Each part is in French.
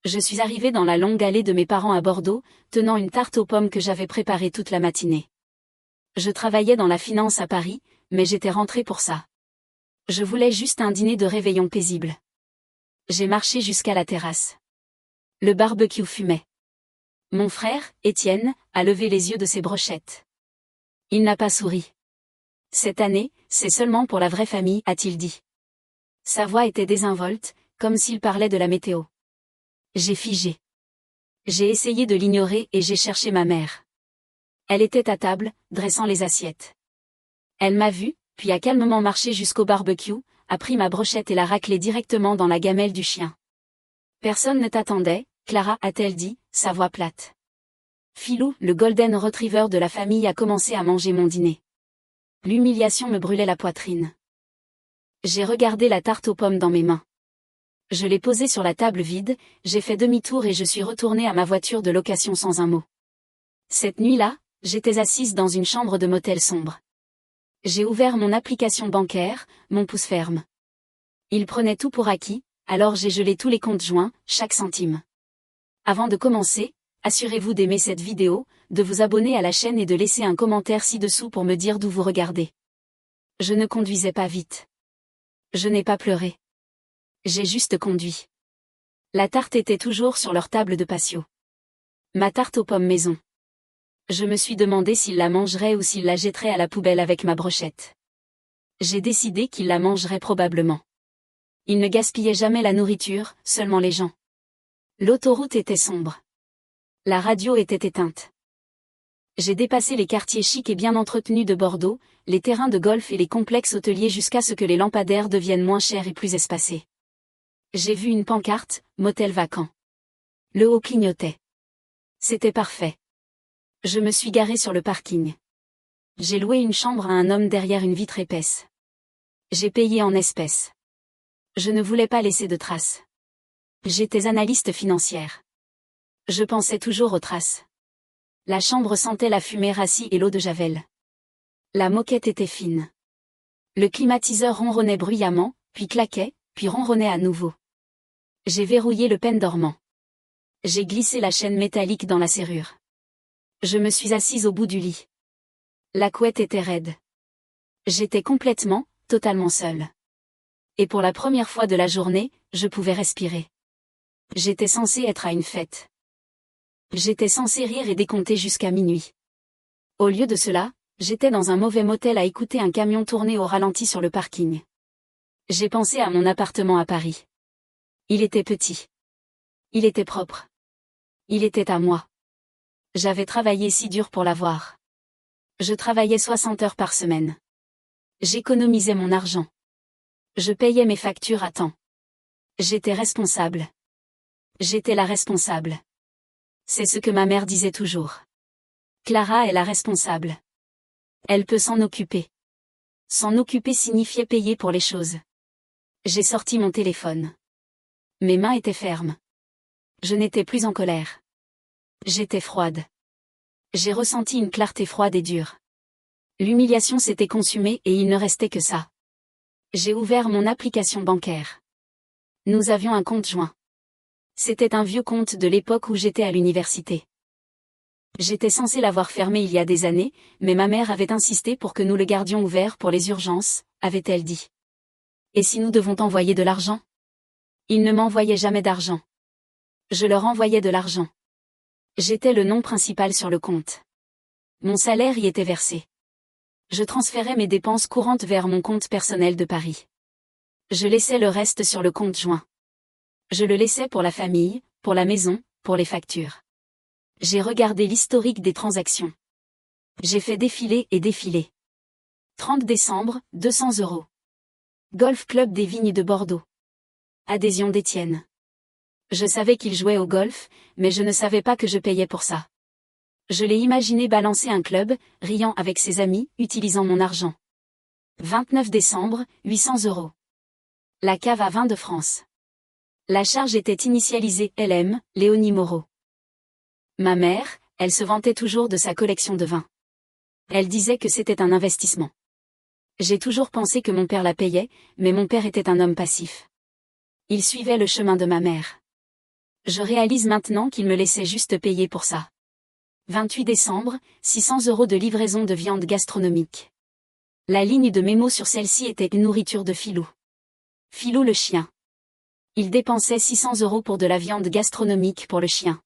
Je suis arrivée dans la longue allée de mes parents à Bordeaux, tenant une tarte aux pommes que j'avais préparée toute la matinée. Je travaillais dans la finance à Paris, mais j'étais rentrée pour ça. Je voulais juste un dîner de réveillon paisible. J'ai marché jusqu'à la terrasse. Le barbecue fumait. Mon frère, Étienne, a levé les yeux de ses brochettes. Il n'a pas souri. Cette année, c'est seulement pour la vraie famille, a-t-il dit. Sa voix était désinvolte, comme s'il parlait de la météo. J'ai figé. J'ai essayé de l'ignorer et j'ai cherché ma mère. Elle était à table, dressant les assiettes. Elle m'a vu, puis a calmement marché jusqu'au barbecue, a pris ma brochette et l'a raclée directement dans la gamelle du chien. Personne ne t'attendait, Clara, a-t-elle dit, sa voix plate. Philou, le golden retriever de la famille, a commencé à manger mon dîner. L'humiliation me brûlait la poitrine. J'ai regardé la tarte aux pommes dans mes mains. Je l'ai posée sur la table vide, j'ai fait demi-tour et je suis retournée à ma voiture de location sans un mot. Cette nuit-là, j'étais assise dans une chambre de motel sombre. J'ai ouvert mon application bancaire, mon pouce ferme. Il prenait tout pour acquis, alors j'ai gelé tous les comptes joints, chaque centime. Avant de commencer, assurez-vous d'aimer cette vidéo, de vous abonner à la chaîne et de laisser un commentaire ci-dessous pour me dire d'où vous regardez. Je ne conduisais pas vite. Je n'ai pas pleuré. J'ai juste conduit. La tarte était toujours sur leur table de patio. Ma tarte aux pommes maison. Je me suis demandé s'il la mangerait ou s'il la jetterait à la poubelle avec ma brochette. J'ai décidé qu'il la mangerait probablement. Il ne gaspillait jamais la nourriture, seulement les gens. L'autoroute était sombre. La radio était éteinte. J'ai dépassé les quartiers chics et bien entretenus de Bordeaux, les terrains de golf et les complexes hôteliers jusqu'à ce que les lampadaires deviennent moins chers et plus espacés. J'ai vu une pancarte, motel vacant. Le haut clignotait. C'était parfait. Je me suis garée sur le parking. J'ai loué une chambre à un homme derrière une vitre épaisse. J'ai payé en espèces. Je ne voulais pas laisser de traces. J'étais analyste financière. Je pensais toujours aux traces. La chambre sentait la fumée rassie et l'eau de javel. La moquette était fine. Le climatiseur ronronnait bruyamment, puis claquait, puis ronronnait à nouveau. J'ai verrouillé le pendormant. J'ai glissé la chaîne métallique dans la serrure. Je me suis assise au bout du lit. La couette était raide. J'étais complètement, totalement seule. Et pour la première fois de la journée, je pouvais respirer. J'étais censée être à une fête. J'étais censée rire et décompter jusqu'à minuit. Au lieu de cela, j'étais dans un mauvais motel à écouter un camion tourner au ralenti sur le parking. J'ai pensé à mon appartement à Paris. Il était petit. Il était propre. Il était à moi. J'avais travaillé si dur pour l'avoir. Je travaillais 60 heures par semaine. J'économisais mon argent. Je payais mes factures à temps. J'étais responsable. J'étais la responsable. C'est ce que ma mère disait toujours. Clara est la responsable. Elle peut s'en occuper. S'en occuper signifiait payer pour les choses. J'ai sorti mon téléphone. Mes mains étaient fermes. Je n'étais plus en colère. J'étais froide. J'ai ressenti une clarté froide et dure. L'humiliation s'était consumée et il ne restait que ça. J'ai ouvert mon application bancaire. Nous avions un compte joint. C'était un vieux compte de l'époque où j'étais à l'université. J'étais censée l'avoir fermé il y a des années, mais ma mère avait insisté pour que nous le gardions ouvert pour les urgences, avait-elle dit. Et si nous devons envoyer de l'argent? Ils ne m'envoyaient jamais d'argent. Je leur envoyais de l'argent. J'étais le nom principal sur le compte. Mon salaire y était versé. Je transférais mes dépenses courantes vers mon compte personnel de Paris. Je laissais le reste sur le compte joint. Je le laissais pour la famille, pour la maison, pour les factures. J'ai regardé l'historique des transactions. J'ai fait défiler et défiler. 30 décembre, 200 €. Golf Club des Vignes de Bordeaux. Adhésion d'Étienne. Je savais qu'il jouait au golf, mais je ne savais pas que je payais pour ça. Je l'ai imaginé balancer un club, riant avec ses amis, utilisant mon argent. 29 décembre, 800 €. La cave à vin de France. La charge était initialisée LM, Léonie Moreau. Ma mère, elle se vantait toujours de sa collection de vins. Elle disait que c'était un investissement. J'ai toujours pensé que mon père la payait, mais mon père était un homme passif. Il suivait le chemin de ma mère. Je réalise maintenant qu'il me laissait juste payer pour ça. 28 décembre, 600 € de livraison de viande gastronomique. La ligne de mémo sur celle-ci était nourriture de Filou. Filou le chien. Il dépensait 600 € pour de la viande gastronomique pour le chien.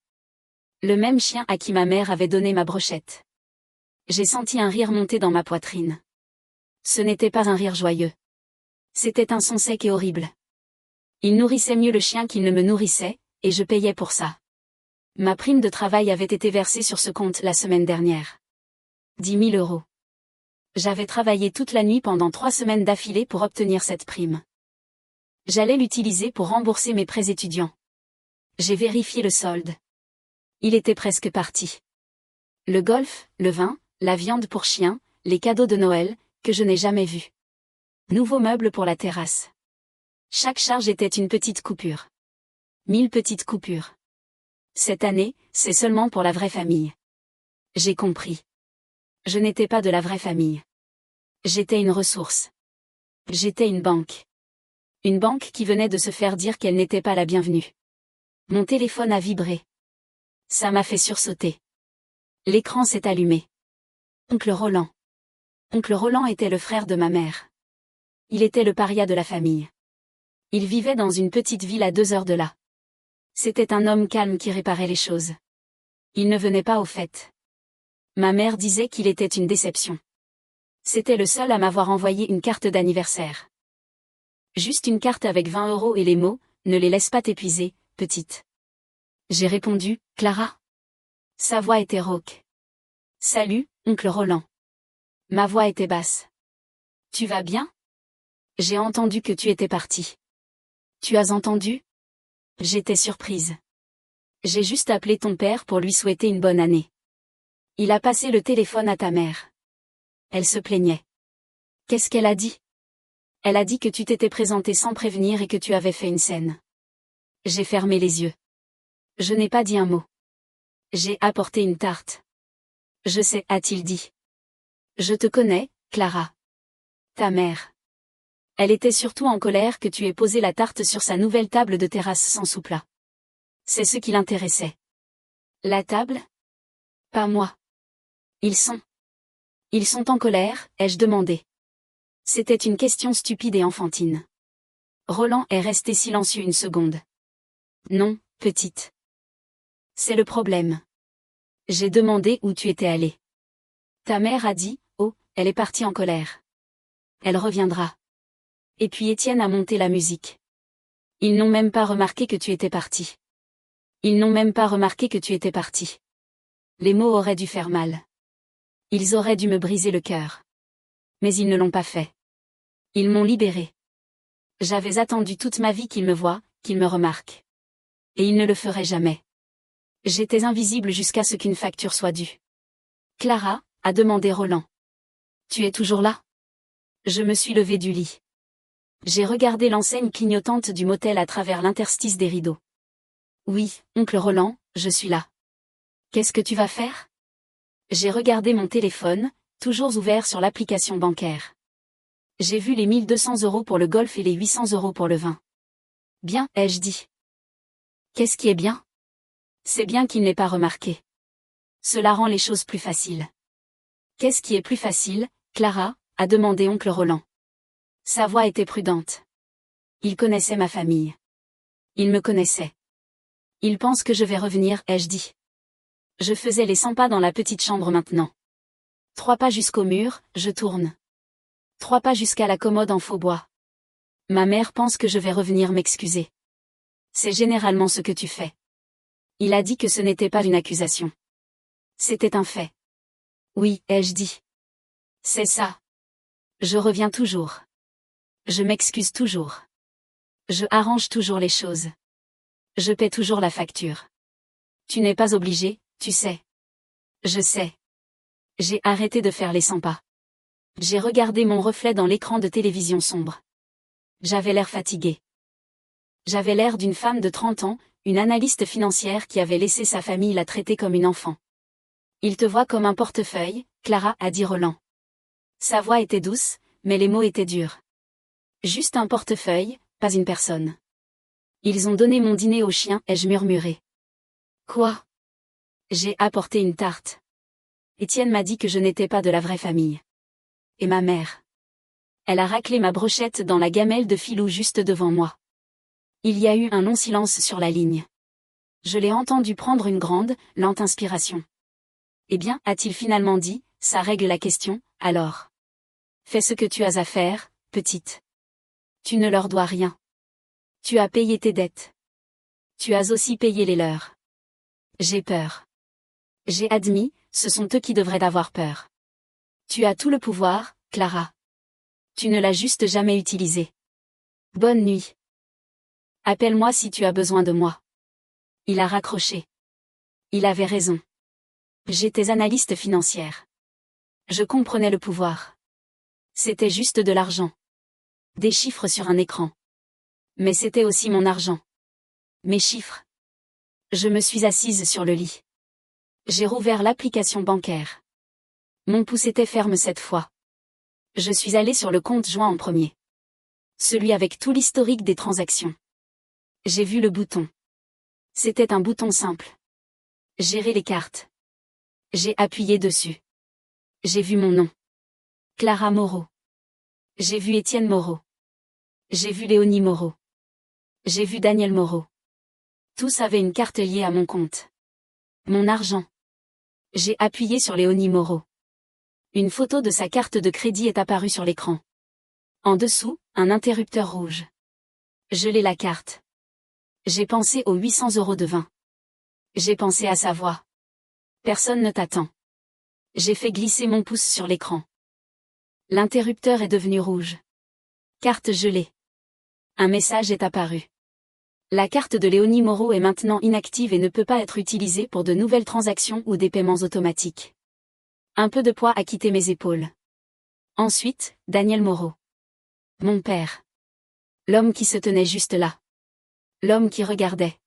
Le même chien à qui ma mère avait donné ma brochette. J'ai senti un rire monter dans ma poitrine. Ce n'était pas un rire joyeux. C'était un son sec et horrible. Il nourrissait mieux le chien qu'il ne me nourrissait, et je payais pour ça. Ma prime de travail avait été versée sur ce compte la semaine dernière. 10 000 €. J'avais travaillé toute la nuit pendant 3 semaines d'affilée pour obtenir cette prime. J'allais l'utiliser pour rembourser mes prêts étudiants. J'ai vérifié le solde. Il était presque parti. Le golf, le vin, la viande pour chien, les cadeaux de Noël, que je n'ai jamais vus. Nouveaux meubles pour la terrasse. Chaque charge était une petite coupure. 1000 petites coupures. Cette année, c'est seulement pour la vraie famille. J'ai compris. Je n'étais pas de la vraie famille. J'étais une ressource. J'étais une banque. Une banque qui venait de se faire dire qu'elle n'était pas la bienvenue. Mon téléphone a vibré. Ça m'a fait sursauter. L'écran s'est allumé. Oncle Roland. Oncle Roland était le frère de ma mère. Il était le paria de la famille. Il vivait dans une petite ville à 2 heures de là. C'était un homme calme qui réparait les choses. Il ne venait pas aux fêtes. Ma mère disait qu'il était une déception. C'était le seul à m'avoir envoyé une carte d'anniversaire. Juste une carte avec 20 € et les mots « Ne les laisse pas t'épuiser, petite ». J'ai répondu « Clara ». Sa voix était rauque. « Salut, oncle Roland ». Ma voix était basse. « Tu vas bien ? J'ai entendu que tu étais parti. » « Tu as entendu ? » J'étais surprise. J'ai juste appelé ton père pour lui souhaiter une bonne année. Il a passé le téléphone à ta mère. Elle se plaignait. Qu'est-ce qu'elle a dit ? Elle a dit que tu t'étais présenté sans prévenir et que tu avais fait une scène. J'ai fermé les yeux. Je n'ai pas dit un mot. J'ai apporté une tarte. Je sais, a-t-il dit. Je te connais, Clara. Ta mère. Elle était surtout en colère que tu aies posé la tarte sur sa nouvelle table de terrasse sans sous-plat. C'est ce qui l'intéressait. La table ? Pas moi. Ils sont en colère, ai-je demandé. C'était une question stupide et enfantine. Roland est resté silencieux une seconde. Non, petite. C'est le problème. J'ai demandé où tu étais allée. Ta mère a dit, oh, elle est partie en colère. Elle reviendra. Et puis Étienne a monté la musique. Ils n'ont même pas remarqué que tu étais parti. Ils n'ont même pas remarqué que tu étais parti. Les mots auraient dû faire mal. Ils auraient dû me briser le cœur. Mais ils ne l'ont pas fait. Ils m'ont libéré. J'avais attendu toute ma vie qu'ils me voient, qu'ils me remarquent. Et ils ne le feraient jamais. J'étais invisible jusqu'à ce qu'une facture soit due. Clara, a demandé Roland. Tu es toujours là ? Je me suis levée du lit. J'ai regardé l'enseigne clignotante du motel à travers l'interstice des rideaux. Oui, oncle Roland, je suis là. Qu'est-ce que tu vas faire ? J'ai regardé mon téléphone, toujours ouvert sur l'application bancaire. J'ai vu les 1200 € pour le golf et les 800 € pour le vin. Bien, ai-je dit. Qu'est-ce qui est bien ? C'est bien qu'il n'ait pas remarqué. Cela rend les choses plus faciles. Qu'est-ce qui est plus facile, Clara ? A demandé oncle Roland. Sa voix était prudente. Il connaissait ma famille. Il me connaissait. Il pense que je vais revenir, ai-je dit. Je faisais les 100 pas dans la petite chambre maintenant. 3 pas jusqu'au mur, je tourne. 3 pas jusqu'à la commode en faux bois. Ma mère pense que je vais revenir m'excuser. C'est généralement ce que tu fais. Il a dit que ce n'était pas une accusation. C'était un fait. Oui, ai-je dit. C'est ça. Je reviens toujours. Je m'excuse toujours. Je arrange toujours les choses. Je paie toujours la facture. Tu n'es pas obligé, tu sais. Je sais. J'ai arrêté de faire les 100 pas. J'ai regardé mon reflet dans l'écran de télévision sombre. J'avais l'air fatigué. J'avais l'air d'une femme de 30 ans, une analyste financière qui avait laissé sa famille la traiter comme une enfant. Il te voit comme un portefeuille, Clara, a dit Roland. Sa voix était douce, mais les mots étaient durs. Juste un portefeuille, pas une personne. Ils ont donné mon dîner aux chiens, ai-je murmuré. Quoi? J'ai apporté une tarte. Étienne m'a dit que je n'étais pas de la vraie famille. Et ma mère? Elle a raclé ma brochette dans la gamelle de filou juste devant moi. Il y a eu un long silence sur la ligne. Je l'ai entendu prendre une grande, lente inspiration. Eh bien, a-t-il finalement dit, ça règle la question, alors. Fais ce que tu as à faire, petite. Tu ne leur dois rien. Tu as payé tes dettes. Tu as aussi payé les leurs. J'ai peur. J'ai admis, ce sont eux qui devraient avoir peur. Tu as tout le pouvoir, Clara. Tu ne l'as juste jamais utilisé. Bonne nuit. Appelle-moi si tu as besoin de moi. Il a raccroché. Il avait raison. J'étais analyste financière. Je comprenais le pouvoir. C'était juste de l'argent. Des chiffres sur un écran. Mais c'était aussi mon argent. Mes chiffres. Je me suis assise sur le lit. J'ai rouvert l'application bancaire. Mon pouce était ferme cette fois. Je suis allée sur le compte joint en premier. Celui avec tout l'historique des transactions. J'ai vu le bouton. C'était un bouton simple. Gérer les cartes. J'ai appuyé dessus. J'ai vu mon nom. Clara Moreau. J'ai vu Étienne Moreau. J'ai vu Léonie Moreau. J'ai vu Daniel Moreau. Tous avaient une carte liée à mon compte. Mon argent. J'ai appuyé sur Léonie Moreau. Une photo de sa carte de crédit est apparue sur l'écran. En dessous, un interrupteur rouge. Je l'ai la carte. J'ai pensé aux 800 € de vin. J'ai pensé à sa voix. Personne ne t'attend. J'ai fait glisser mon pouce sur l'écran. L'interrupteur est devenu rouge. Carte gelée. Un message est apparu. La carte de Léonie Moreau est maintenant inactive et ne peut pas être utilisée pour de nouvelles transactions ou des paiements automatiques. Un peu de poids a quitté mes épaules. Ensuite, Daniel Moreau. Mon père. L'homme qui se tenait juste là. L'homme qui regardait.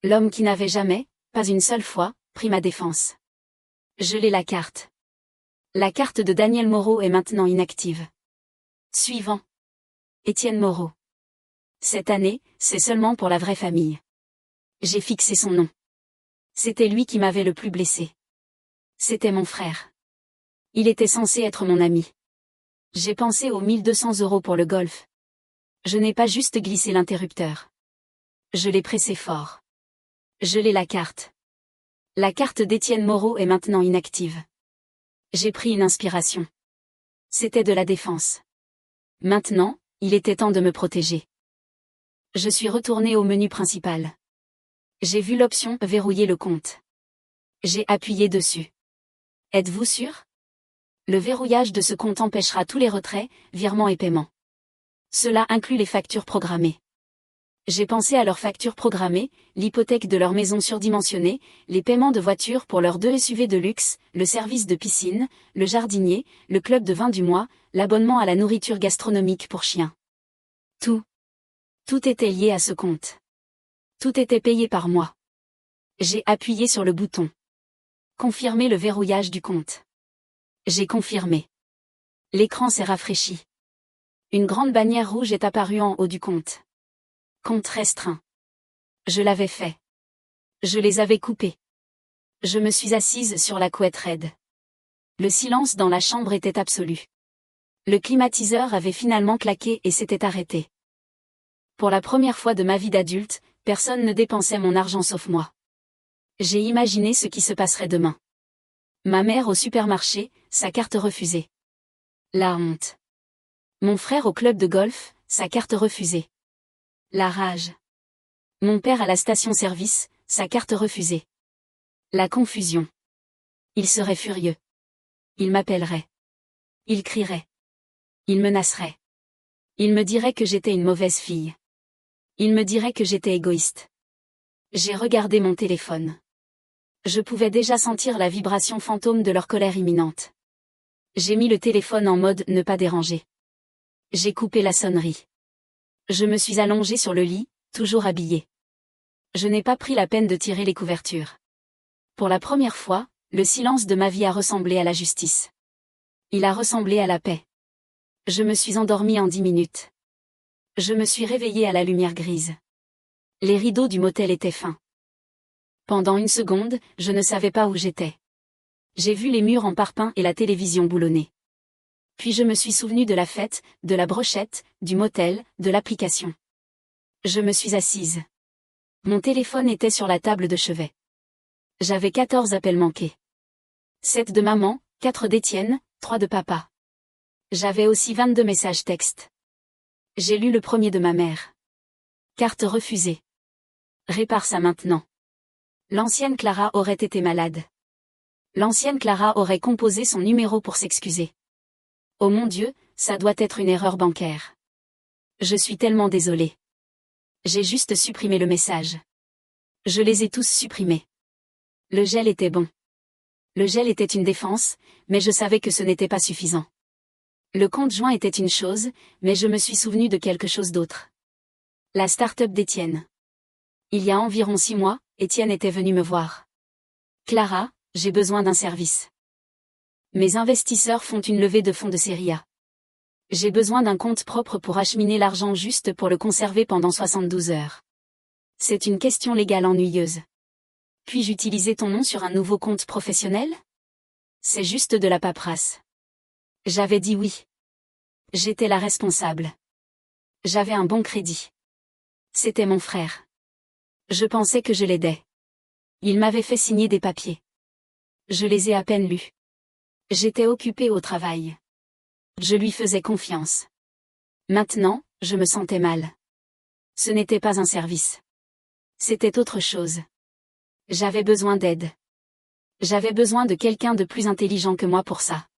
L'homme qui n'avait jamais, pas une seule fois, pris ma défense. Je l'ai la carte. La carte de Daniel Moreau est maintenant inactive. Suivant. Étienne Moreau. Cette année, c'est seulement pour la vraie famille. J'ai fixé son nom. C'était lui qui m'avait le plus blessé. C'était mon frère. Il était censé être mon ami. J'ai pensé aux 1200 € pour le golf. Je n'ai pas juste glissé l'interrupteur. Je l'ai pressé fort. Je l'ai la carte. La carte d'Étienne Moreau est maintenant inactive. J'ai pris une inspiration. C'était de la défense. Maintenant, il était temps de me protéger. Je suis retournée au menu principal. J'ai vu l'option « Verrouiller le compte ». J'ai appuyé dessus. Êtes-vous sûr? Le verrouillage de ce compte empêchera tous les retraits, virements et paiements. Cela inclut les factures programmées. J'ai pensé à leurs factures programmées, l'hypothèque de leur maison surdimensionnée, les paiements de voitures pour leurs 2 SUV de luxe, le service de piscine, le jardinier, le club de vin du mois, l'abonnement à la nourriture gastronomique pour chiens. Tout. Tout était lié à ce compte. Tout était payé par moi. J'ai appuyé sur le bouton. Confirmer le verrouillage du compte. J'ai confirmé. L'écran s'est rafraîchi. Une grande bannière rouge est apparue en haut du compte. Compte restreint. Je l'avais fait. Je les avais coupés. Je me suis assise sur la couette raide. Le silence dans la chambre était absolu. Le climatiseur avait finalement claqué et s'était arrêté. Pour la première fois de ma vie d'adulte, personne ne dépensait mon argent sauf moi. J'ai imaginé ce qui se passerait demain. Ma mère au supermarché, sa carte refusée. La honte. Mon frère au club de golf, sa carte refusée. La rage. Mon père à la station-service, sa carte refusée. La confusion. Il serait furieux. Il m'appellerait. Il crierait. Il menacerait. Il me dirait que j'étais une mauvaise fille. Il me dirait que j'étais égoïste. J'ai regardé mon téléphone. Je pouvais déjà sentir la vibration fantôme de leur colère imminente. J'ai mis le téléphone en mode ne pas déranger. J'ai coupé la sonnerie. Je me suis allongée sur le lit, toujours habillée. Je n'ai pas pris la peine de tirer les couvertures. Pour la première fois, le silence de ma vie a ressemblé à la justice. Il a ressemblé à la paix. Je me suis endormie en 10 minutes. Je me suis réveillée à la lumière grise. Les rideaux du motel étaient fins. Pendant une seconde, je ne savais pas où j'étais. J'ai vu les murs en parpaing et la télévision boulonnée. Puis je me suis souvenu de la fête, de la brochette, du motel, de l'application. Je me suis assise. Mon téléphone était sur la table de chevet. J'avais 14 appels manqués. 7 de maman, 4 d'Étienne, 3 de papa. J'avais aussi 22 messages textes. J'ai lu le premier de ma mère. Carte refusée. Répare ça maintenant. L'ancienne Clara aurait été malade. L'ancienne Clara aurait composé son numéro pour s'excuser. Oh mon Dieu, ça doit être une erreur bancaire. Je suis tellement désolée. J'ai juste supprimé le message. Je les ai tous supprimés. Le gel était bon. Le gel était une défense, mais je savais que ce n'était pas suffisant. Le compte joint était une chose, mais je me suis souvenu de quelque chose d'autre. La start-up d'Étienne. Il y a environ 6 mois, Étienne était venu me voir. Clara, j'ai besoin d'un service. Mes investisseurs font une levée de fonds de série A. J'ai besoin d'un compte propre pour acheminer l'argent juste pour le conserver pendant 72 heures. C'est une question légale ennuyeuse. Puis-je utiliser ton nom sur un nouveau compte professionnel? C'est juste de la paperasse. J'avais dit oui. J'étais la responsable. J'avais un bon crédit. C'était mon frère. Je pensais que je l'aidais. Il m'avait fait signer des papiers. Je les ai à peine lus. J'étais occupée au travail. Je lui faisais confiance. Maintenant, je me sentais mal. Ce n'était pas un service. C'était autre chose. J'avais besoin d'aide. J'avais besoin de quelqu'un de plus intelligent que moi pour ça.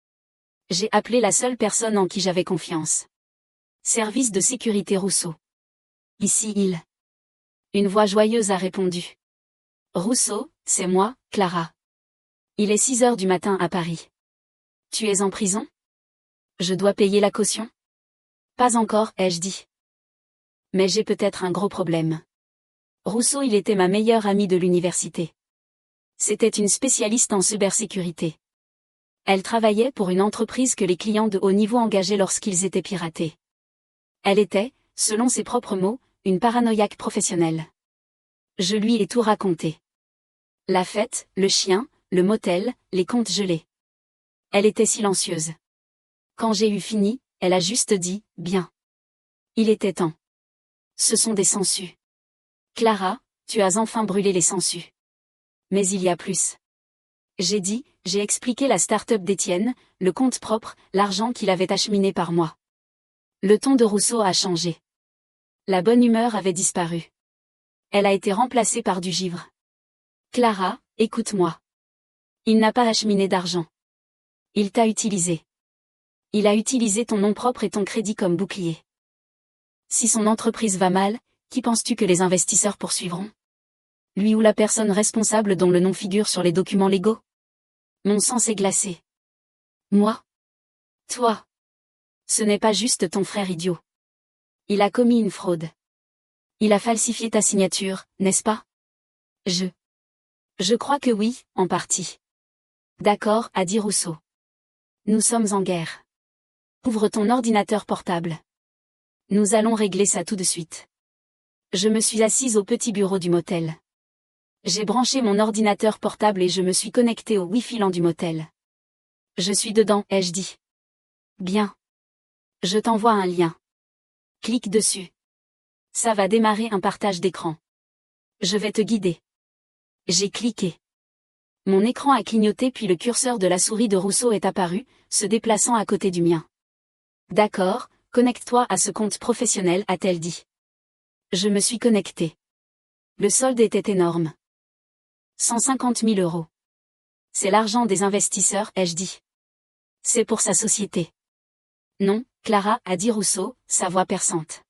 J'ai appelé la seule personne en qui j'avais confiance. Service de sécurité Rousseau. Ici il. Une voix joyeuse a répondu. Rousseau, c'est moi, Clara. Il est 6 heures du matin à Paris. Tu es en prison? Je dois payer la caution? Pas encore, ai-je dit. Mais j'ai peut-être un gros problème. Rousseau, il était ma meilleure amie de l'université. C'était une spécialiste en cybersécurité. Elle travaillait pour une entreprise que les clients de haut niveau engageaient lorsqu'ils étaient piratés. Elle était, selon ses propres mots, une paranoïaque professionnelle. Je lui ai tout raconté. La fête, le chien, le motel, les comptes gelés. Elle était silencieuse. Quand j'ai eu fini, elle a juste dit, bien. Il était temps. Ce sont des sangsues. Clara, tu as enfin brûlé les sangsues. Mais il y a plus. J'ai expliqué la start-up d'Étienne, le compte propre, l'argent qu'il avait acheminé par mois. Le ton de Rousseau a changé. La bonne humeur avait disparu. Elle a été remplacée par du givre. Clara, écoute-moi. Il n'a pas acheminé d'argent. Il t'a utilisé. Il a utilisé ton nom propre et ton crédit comme bouclier. Si son entreprise va mal, qui penses-tu que les investisseurs poursuivront? Lui ou la personne responsable dont le nom figure sur les documents légaux? Mon sang s'est glacé. Moi? Toi? Ce n'est pas juste ton frère idiot. Il a commis une fraude. Il a falsifié ta signature, n'est-ce pas? Je crois que oui, en partie. D'accord, a dit Rousseau. Nous sommes en guerre. Ouvre ton ordinateur portable. Nous allons régler ça tout de suite. Je me suis assise au petit bureau du motel. J'ai branché mon ordinateur portable et je me suis connectée au Wi-Fi LAN du motel. Je suis dedans, ai-je dit. Bien. Je t'envoie un lien. Clique dessus. Ça va démarrer un partage d'écran. Je vais te guider. J'ai cliqué. Mon écran a clignoté puis le curseur de la souris de Rousseau est apparu, se déplaçant à côté du mien. D'accord, connecte-toi à ce compte professionnel, a-t-elle dit. Je me suis connecté. Le solde était énorme. 150 000 €. C'est l'argent des investisseurs, ai-je dit. C'est pour sa société. Non, Clara, a dit Rousseau, sa voix perçante.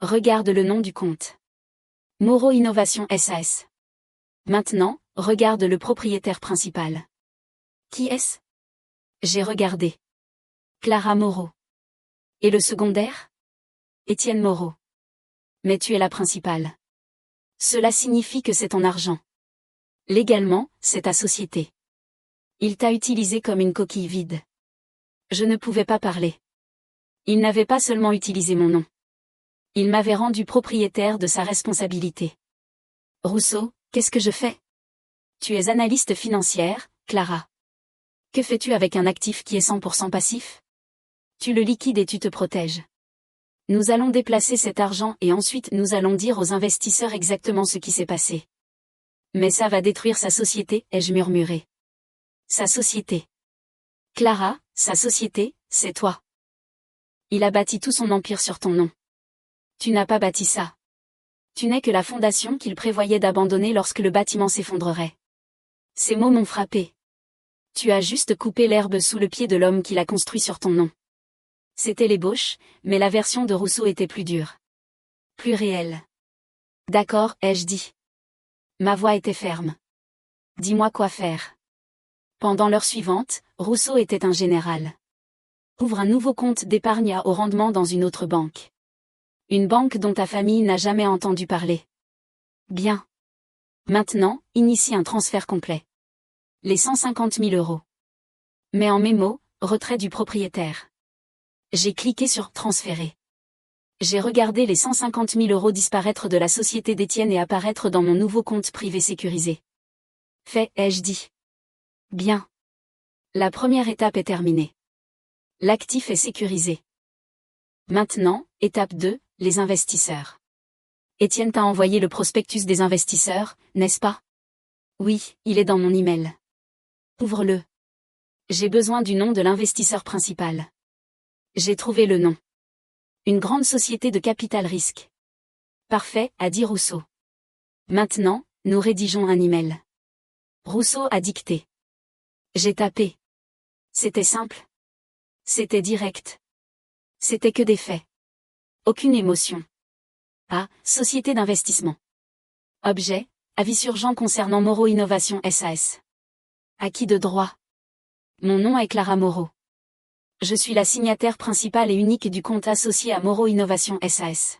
Regarde le nom du compte. Moreau Innovation SAS. Maintenant, regarde le propriétaire principal. Qui est-ce? J'ai regardé. Clara Moreau. Et le secondaire? Étienne Moreau. Mais tu es la principale. Cela signifie que c'est ton argent. Légalement, c'est ta société. Il t'a utilisé comme une coquille vide. Je ne pouvais pas parler. Il n'avait pas seulement utilisé mon nom. Il m'avait rendu propriétaire de sa responsabilité. Rousseau, qu'est-ce que je fais? Tu es analyste financière, Clara. Que fais-tu avec un actif qui est 100% passif? Tu le liquides et tu te protèges. Nous allons déplacer cet argent et ensuite nous allons dire aux investisseurs exactement ce qui s'est passé. Mais ça va détruire sa société, ai-je murmuré. Sa société. Clara, sa société, c'est toi. Il a bâti tout son empire sur ton nom. Tu n'as pas bâti ça. Tu n'es que la fondation qu'il prévoyait d'abandonner lorsque le bâtiment s'effondrerait. Ces mots m'ont frappé. Tu as juste coupé l'herbe sous le pied de l'homme qui l'a construit sur ton nom. C'était l'ébauche, mais la version de Rousseau était plus dure. Plus réelle. D'accord, ai-je dit. Ma voix était ferme. Dis-moi quoi faire. Pendant l'heure suivante, Rousseau était un général. Ouvre un nouveau compte d'épargne à haut rendement dans une autre banque. Une banque dont ta famille n'a jamais entendu parler. Bien. Maintenant, initie un transfert complet. Les 150 000 €. Mais en mémo, retrait du propriétaire. J'ai cliqué sur « Transférer ». J'ai regardé les 150 000 € disparaître de la société d'Étienne et apparaître dans mon nouveau compte privé sécurisé. Fait, ai-je dit. Bien. La première étape est terminée. L'actif est sécurisé. Maintenant, étape 2, les investisseurs. Étienne t'a envoyé le prospectus des investisseurs, n'est-ce pas? Oui, il est dans mon email. Ouvre-le. J'ai besoin du nom de l'investisseur principal. J'ai trouvé le nom. Une grande société de capital risque. Parfait, a dit Rousseau. Maintenant, nous rédigeons un email. Rousseau a dicté. J'ai tapé. C'était simple. C'était direct. C'était que des faits. Aucune émotion. A. Société d'investissement. Objet. Avis urgent concernant Moreau Innovation SAS. Acquis de droit. Mon nom est Clara Moreau. Je suis la signataire principale et unique du compte associé à Moreau Innovation SAS.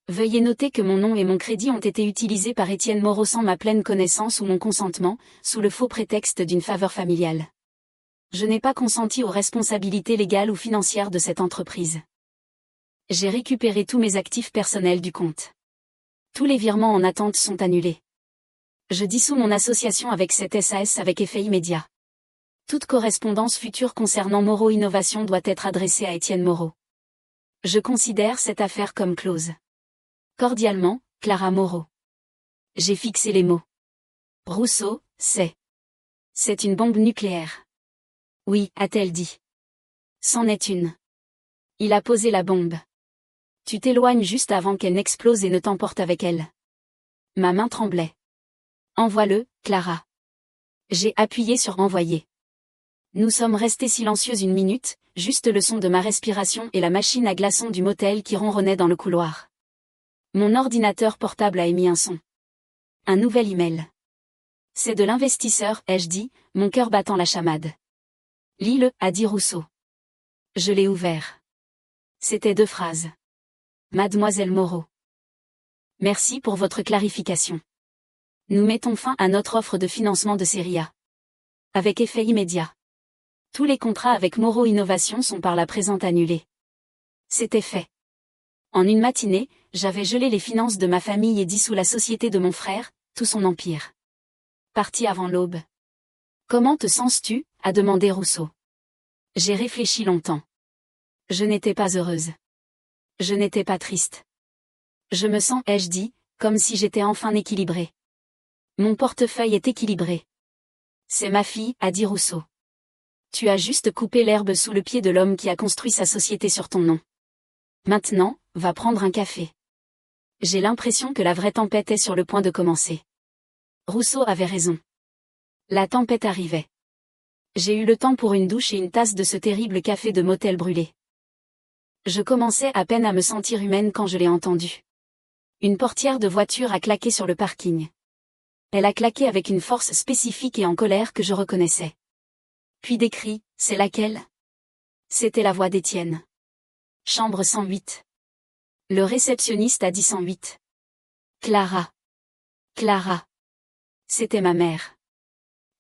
Veuillez noter que mon nom et mon crédit ont été utilisés par Étienne Moreau sans ma pleine connaissance ou mon consentement, sous le faux prétexte d'une faveur familiale. Je n'ai pas consenti aux responsabilités légales ou financières de cette entreprise. J'ai récupéré tous mes actifs personnels du compte. Tous les virements en attente sont annulés. Je dissous mon association avec cette SAS avec effet immédiat. Toute correspondance future concernant Moreau Innovation doit être adressée à Étienne Moreau. Je considère cette affaire comme close. Cordialement, Clara Moreau. J'ai fixé les mots. Rousseau, c'est. C'est une bombe nucléaire. Oui, a-t-elle dit. C'en est une. Il a posé la bombe. Tu t'éloignes juste avant qu'elle n'explose et ne t'emporte avec elle. Ma main tremblait. Envoie-le, Clara. J'ai appuyé sur envoyer. Nous sommes restés silencieux une minute, juste le son de ma respiration et la machine à glaçons du motel qui ronronnait dans le couloir. Mon ordinateur portable a émis un son. Un nouvel email. C'est de l'investisseur, ai-je dit, mon cœur battant la chamade. Lis-le, a dit Rousseau. Je l'ai ouvert. C'était 2 phrases. Mademoiselle Moreau. Merci pour votre clarification. Nous mettons fin à notre offre de financement de série A. Avec effet immédiat. Tous les contrats avec Moreau Innovation sont par la présente annulés. C'était fait. En une matinée, j'avais gelé les finances de ma famille et dissous la société de mon frère, tout son empire. Parti avant l'aube. Comment te sens-tu? A demandé Rousseau. J'ai réfléchi longtemps. Je n'étais pas heureuse. Je n'étais pas triste. Je me sens, ai-je dit, comme si j'étais enfin équilibrée. Mon portefeuille est équilibré. C'est ma fille, a dit Rousseau. Tu as juste coupé l'herbe sous le pied de l'homme qui a construit sa société sur ton nom. Maintenant, va prendre un café. J'ai l'impression que la vraie tempête est sur le point de commencer. Rousseau avait raison. La tempête arrivait. J'ai eu le temps pour une douche et une tasse de ce terrible café de motel brûlé. Je commençais à peine à me sentir humaine quand je l'ai entendu. Une portière de voiture a claqué sur le parking. Elle a claqué avec une force spécifique et en colère que je reconnaissais. Puis des cris, c'est laquelle? C'était la voix d'Étienne. Chambre 108. Le réceptionniste a dit 108. Clara. Clara. C'était ma mère.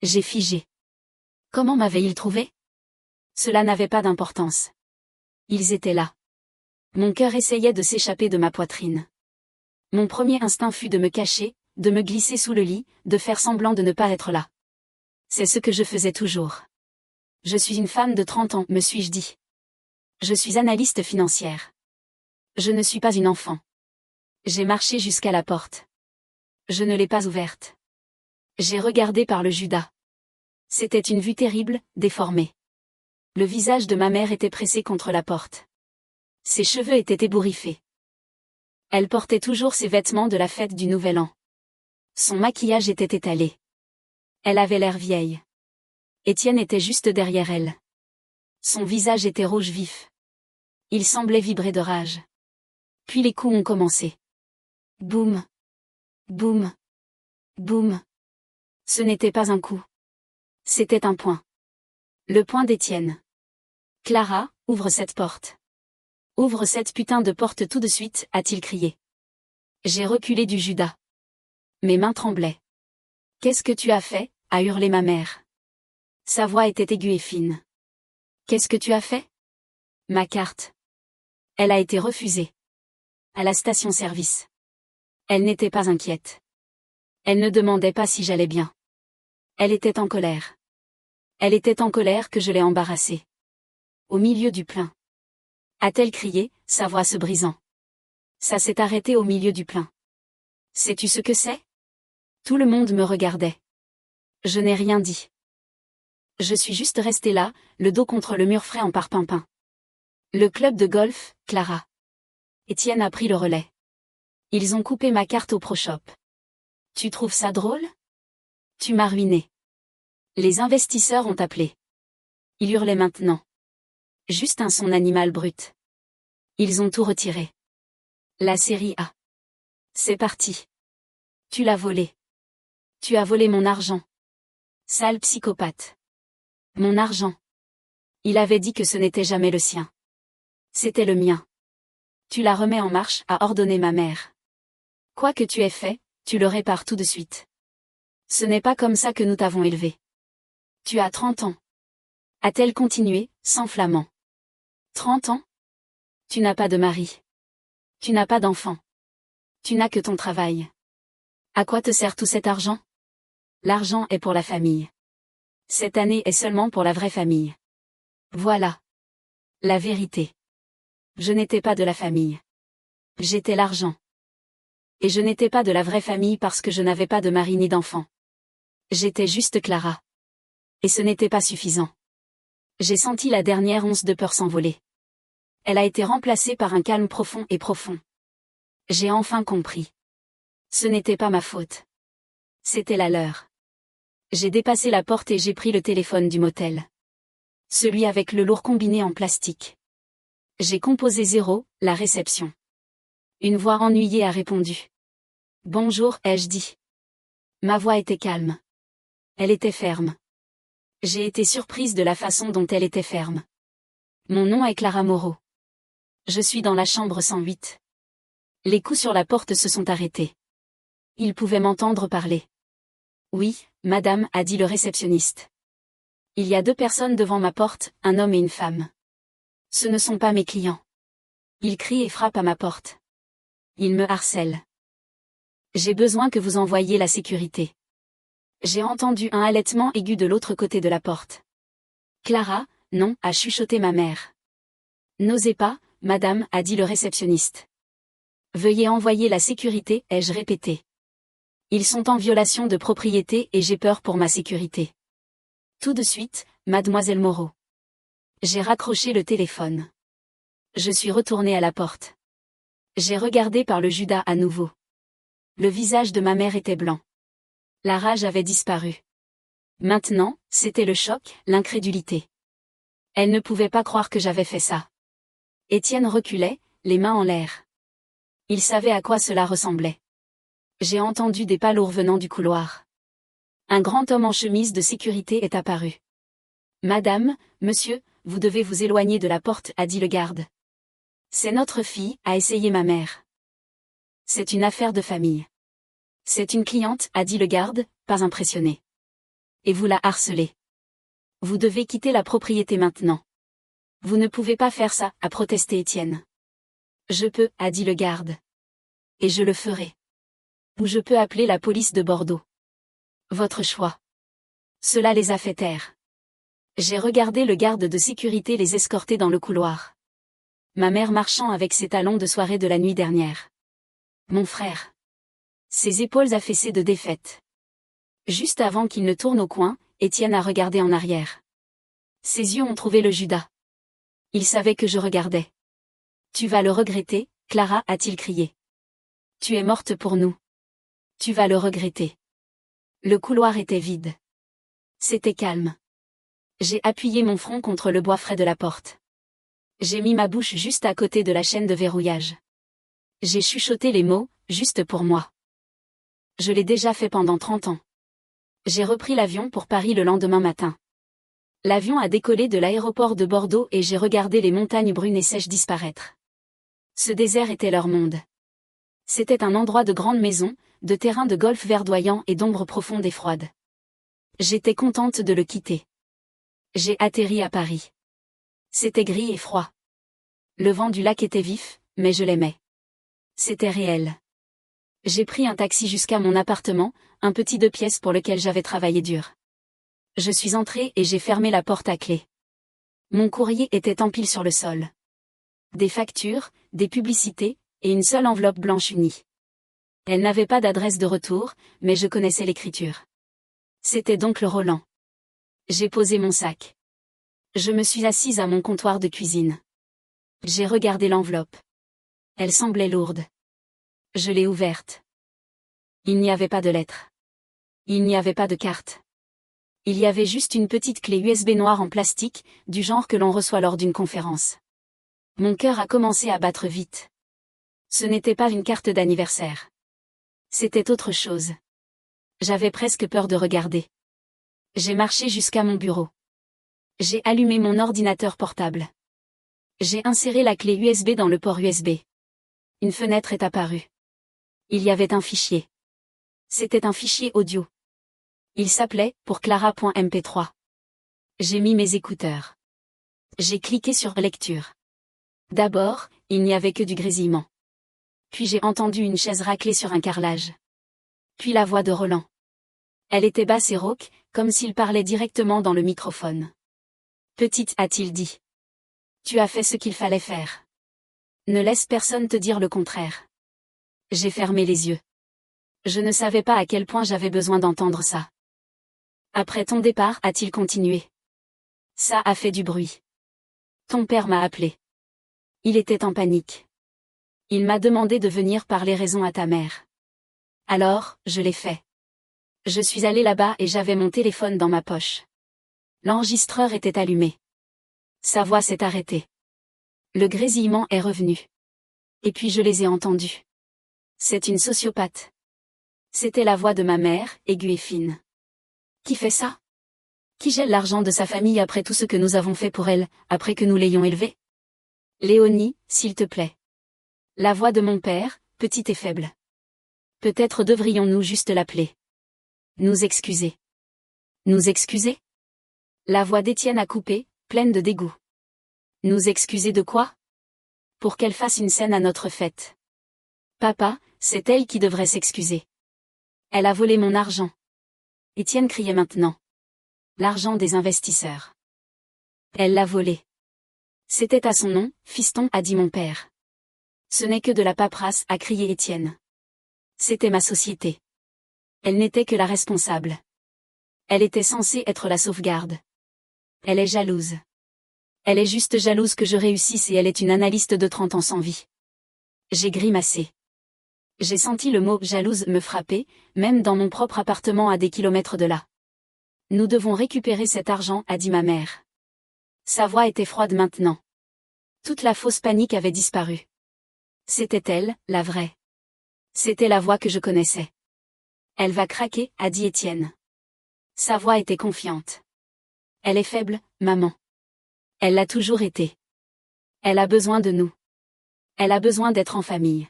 J'ai figé. Comment m'avait-il trouvé? Cela n'avait pas d'importance. Ils étaient là. Mon cœur essayait de s'échapper de ma poitrine. Mon premier instinct fut de me cacher, de me glisser sous le lit, de faire semblant de ne pas être là. C'est ce que je faisais toujours. Je suis une femme de 30 ans, me suis-je dit. Je suis analyste financière. Je ne suis pas une enfant. J'ai marché jusqu'à la porte. Je ne l'ai pas ouverte. J'ai regardé par le Judas. C'était une vue terrible, déformée. Le visage de ma mère était pressé contre la porte. Ses cheveux étaient ébouriffés. Elle portait toujours ses vêtements de la fête du Nouvel An. Son maquillage était étalé. Elle avait l'air vieille. Étienne était juste derrière elle. Son visage était rouge vif. Il semblait vibrer de rage. Puis les coups ont commencé. Boum. Boum. Boum. Ce n'était pas un coup. C'était un poing. Le poing d'Étienne. Clara, ouvre cette porte. Ouvre cette putain de porte tout de suite, a-t-il crié. J'ai reculé du Judas. Mes mains tremblaient. Qu'est-ce que tu as fait, a hurlé ma mère. Sa voix était aiguë et fine. Qu'est-ce que tu as fait? Ma carte. Elle a été refusée. À la station-service. Elle n'était pas inquiète. Elle ne demandait pas si j'allais bien. Elle était en colère. Elle était en colère que je l'ai embarrassée. Au milieu du plein. A-t-elle crié, sa voix se brisant. Ça s'est arrêté au milieu du plein. Sais-tu ce que c'est? Tout le monde me regardait. Je n'ai rien dit. Je suis juste restée là, le dos contre le mur frais en parpimpin. Le club de golf, Clara. Étienne a pris le relais. Ils ont coupé ma carte au ProShop. Tu trouves ça drôle? Tu m'as ruiné. Les investisseurs ont appelé. Ils hurlaient maintenant. Juste un son animal brut. Ils ont tout retiré. La série A. C'est parti. Tu l'as volé. Tu as volé mon argent. Sale psychopathe. Mon argent. Il avait dit que ce n'était jamais le sien. C'était le mien. Tu la remets en marche, a ordonné ma mère. Quoi que tu aies fait, tu le répares tout de suite. Ce n'est pas comme ça que nous t'avons élevé. Tu as 30 ans. A-t-elle continué, s'enflammant. 30 ans? Tu n'as pas de mari. Tu n'as pas d'enfant. Tu n'as que ton travail. À quoi te sert tout cet argent? L'argent est pour la famille. Cette année est seulement pour la vraie famille. Voilà. La vérité. Je n'étais pas de la famille. J'étais l'argent. Et je n'étais pas de la vraie famille parce que je n'avais pas de mari ni d'enfant. J'étais juste Clara. Et ce n'était pas suffisant. J'ai senti la dernière once de peur s'envoler. Elle a été remplacée par un calme profond et profond. J'ai enfin compris. Ce n'était pas ma faute. C'était la leur. J'ai dépassé la porte et j'ai pris le téléphone du motel. Celui avec le lourd combiné en plastique. J'ai composé 0, la réception. Une voix ennuyée a répondu. Bonjour, ai-je dit. Ma voix était calme. Elle était ferme. J'ai été surprise de la façon dont elle était ferme. Mon nom est Clara Moreau. Je suis dans la chambre 108. Les coups sur la porte se sont arrêtés. Ils pouvaient m'entendre parler. Oui, madame, a dit le réceptionniste. Il y a 2 personnes devant ma porte, un homme et une femme. Ce ne sont pas mes clients. Ils crient et frappent à ma porte. Ils me harcèlent. J'ai besoin que vous envoyiez la sécurité. J'ai entendu un halètement aigu de l'autre côté de la porte. Clara, non, a chuchoté ma mère. N'osez pas, madame, a dit le réceptionniste. Veuillez envoyer la sécurité, ai-je répété. Ils sont en violation de propriété et j'ai peur pour ma sécurité. Tout de suite, mademoiselle Moreau. J'ai raccroché le téléphone. Je suis retournée à la porte. J'ai regardé par le Judas à nouveau. Le visage de ma mère était blanc. La rage avait disparu. Maintenant, c'était le choc, l'incrédulité. Elle ne pouvait pas croire que j'avais fait ça. Étienne reculait, les mains en l'air. Il savait à quoi cela ressemblait. J'ai entendu des pas lourds venant du couloir. Un grand homme en chemise de sécurité est apparu. Madame, monsieur, vous devez vous éloigner de la porte, a dit le garde. C'est notre fille, a essayé ma mère. C'est une affaire de famille. C'est une cliente, a dit le garde, pas impressionné. Et vous la harcelez. Vous devez quitter la propriété maintenant. Vous ne pouvez pas faire ça, a protesté Étienne. Je peux, a dit le garde. Et je le ferai. Ou je peux appeler la police de Bordeaux. Votre choix. Cela les a fait taire. J'ai regardé le garde de sécurité les escorter dans le couloir. Ma mère marchant avec ses talons de soirée de la nuit dernière. Mon frère. Ses épaules affaissées de défaite. Juste avant qu'il ne tourne au coin, Étienne a regardé en arrière. Ses yeux ont trouvé le Judas. Il savait que je regardais. Tu vas le regretter, Clara, a-t-il crié. Tu es morte pour nous. Tu vas le regretter. Le couloir était vide. C'était calme. J'ai appuyé mon front contre le bois frais de la porte. J'ai mis ma bouche juste à côté de la chaîne de verrouillage. J'ai chuchoté les mots, juste pour moi. Je l'ai déjà fait pendant 30 ans. J'ai repris l'avion pour Paris le lendemain matin. L'avion a décollé de l'aéroport de Bordeaux et j'ai regardé les montagnes brunes et sèches disparaître. Ce désert était leur monde. C'était un endroit de grandes maisons, de terrains de golf verdoyants et d'ombres profondes et froides. J'étais contente de le quitter. J'ai atterri à Paris. C'était gris et froid. Le vent du lac était vif, mais je l'aimais. C'était réel. J'ai pris un taxi jusqu'à mon appartement, un petit 2 pièces pour lequel j'avais travaillé dur. Je suis entrée et j'ai fermé la porte à clé. Mon courrier était en pile sur le sol. Des factures, des publicités, et une seule enveloppe blanche unie. Elle n'avait pas d'adresse de retour, mais je connaissais l'écriture. C'était donc le Roland. J'ai posé mon sac. Je me suis assise à mon comptoir de cuisine. J'ai regardé l'enveloppe. Elle semblait lourde. Je l'ai ouverte. Il n'y avait pas de lettre. Il n'y avait pas de carte. Il y avait juste une petite clé USB noire en plastique, du genre que l'on reçoit lors d'une conférence. Mon cœur a commencé à battre vite. Ce n'était pas une carte d'anniversaire. C'était autre chose. J'avais presque peur de regarder. J'ai marché jusqu'à mon bureau. J'ai allumé mon ordinateur portable. J'ai inséré la clé USB dans le port USB. Une fenêtre est apparue. Il y avait un fichier. C'était un fichier audio. Il s'appelait « pour Clara.mp3 ». J'ai mis mes écouteurs. J'ai cliqué sur « lecture ». D'abord, il n'y avait que du grésillement. Puis j'ai entendu une chaise racler sur un carrelage. Puis la voix de Roland. Elle était basse et rauque, comme s'il parlait directement dans le microphone. « Petite » a-t-il dit. « Tu as fait ce qu'il fallait faire. Ne laisse personne te dire le contraire. » J'ai fermé les yeux. Je ne savais pas à quel point j'avais besoin d'entendre ça. Après ton départ, a-t-il continué. Ça a fait du bruit. Ton père m'a appelé. Il était en panique. Il m'a demandé de venir parler raison à ta mère. Alors, je l'ai fait. Je suis allée là-bas et j'avais mon téléphone dans ma poche. L'enregistreur était allumé. Sa voix s'est arrêtée. Le grésillement est revenu. Et puis je les ai entendus. C'est une sociopathe. C'était la voix de ma mère, aiguë et fine. Qui fait ça? Qui gèle l'argent de sa famille après tout ce que nous avons fait pour elle, après que nous l'ayons élevée? Léonie, s'il te plaît. La voix de mon père, petite et faible. Peut-être devrions-nous juste l'appeler. Nous excuser. Nous excuser? La voix d'Étienne a coupé, pleine de dégoût. Nous excuser de quoi? Pour qu'elle fasse une scène à notre fête. Papa, c'est elle qui devrait s'excuser. Elle a volé mon argent. Étienne criait maintenant. L'argent des investisseurs. Elle l'a volé. C'était à son nom, fiston, a dit mon père. Ce n'est que de la paperasse, a crié Étienne. C'était ma société. Elle n'était que la responsable. Elle était censée être la sauvegarde. Elle est jalouse. Elle est juste jalouse que je réussisse et elle est une analyste de 30 ans sans vie. J'ai grimacé. J'ai senti le mot « jalouse » me frapper, même dans mon propre appartement à des kilomètres de là. Nous devons récupérer cet argent, a dit ma mère. Sa voix était froide maintenant. Toute la fausse panique avait disparu. C'était elle, la vraie. C'était la voix que je connaissais. Elle va craquer, a dit Étienne. Sa voix était confiante. Elle est faible, maman. Elle l'a toujours été. Elle a besoin de nous. Elle a besoin d'être en famille.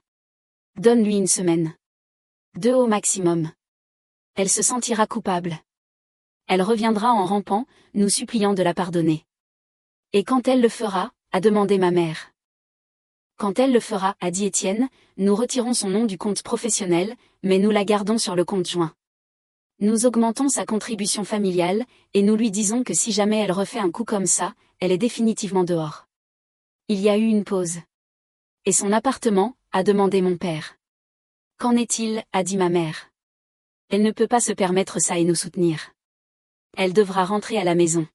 Donne-lui une semaine. 2 au maximum. Elle se sentira coupable. Elle reviendra en rampant, nous suppliant de la pardonner. Et quand elle le fera, a demandé ma mère. Quand elle le fera, a dit Étienne, nous retirons son nom du compte professionnel, mais nous la gardons sur le compte joint. Nous augmentons sa contribution familiale, et nous lui disons que si jamais elle refait un coup comme ça, elle est définitivement dehors. Il y a eu une pause. Et son appartement, a demandé mon père. Qu'en est-il, a dit ma mère. Elle ne peut pas se permettre ça et nous soutenir. Elle devra rentrer à la maison.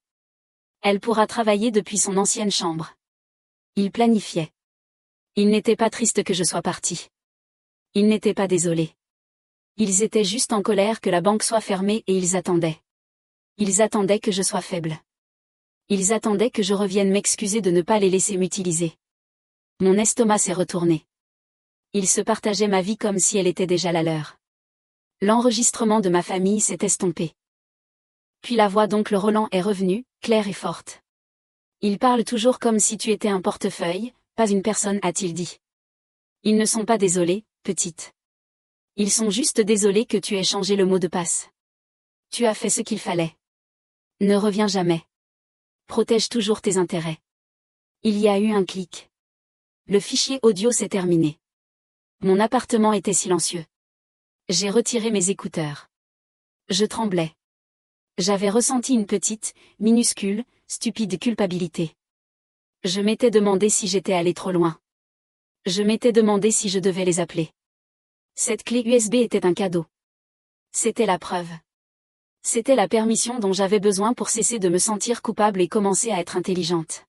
Elle pourra travailler depuis son ancienne chambre. Il planifiait. Il n'était pas triste que je sois partie. Il n'était pas désolé. Ils étaient juste en colère que la banque soit fermée et ils attendaient. Ils attendaient que je sois faible. Ils attendaient que je revienne m'excuser de ne pas les laisser m'utiliser. Mon estomac s'est retourné. Ils se partageaient ma vie comme si elle était déjà la leur. L'enregistrement de ma famille s'est estompé. Puis la voix d'oncle Roland est revenue, claire et forte. Ils parlent toujours comme si tu étais un portefeuille, pas une personne, a-t-il dit. Ils ne sont pas désolés, petite. Ils sont juste désolés que tu aies changé le mot de passe. Tu as fait ce qu'il fallait. Ne reviens jamais. Protège toujours tes intérêts. Il y a eu un clic. Le fichier audio s'est terminé. Mon appartement était silencieux. J'ai retiré mes écouteurs. Je tremblais. J'avais ressenti une petite, minuscule, stupide culpabilité. Je m'étais demandé si j'étais allé trop loin. Je m'étais demandé si je devais les appeler. Cette clé USB était un cadeau. C'était la preuve. C'était la permission dont j'avais besoin pour cesser de me sentir coupable et commencer à être intelligente.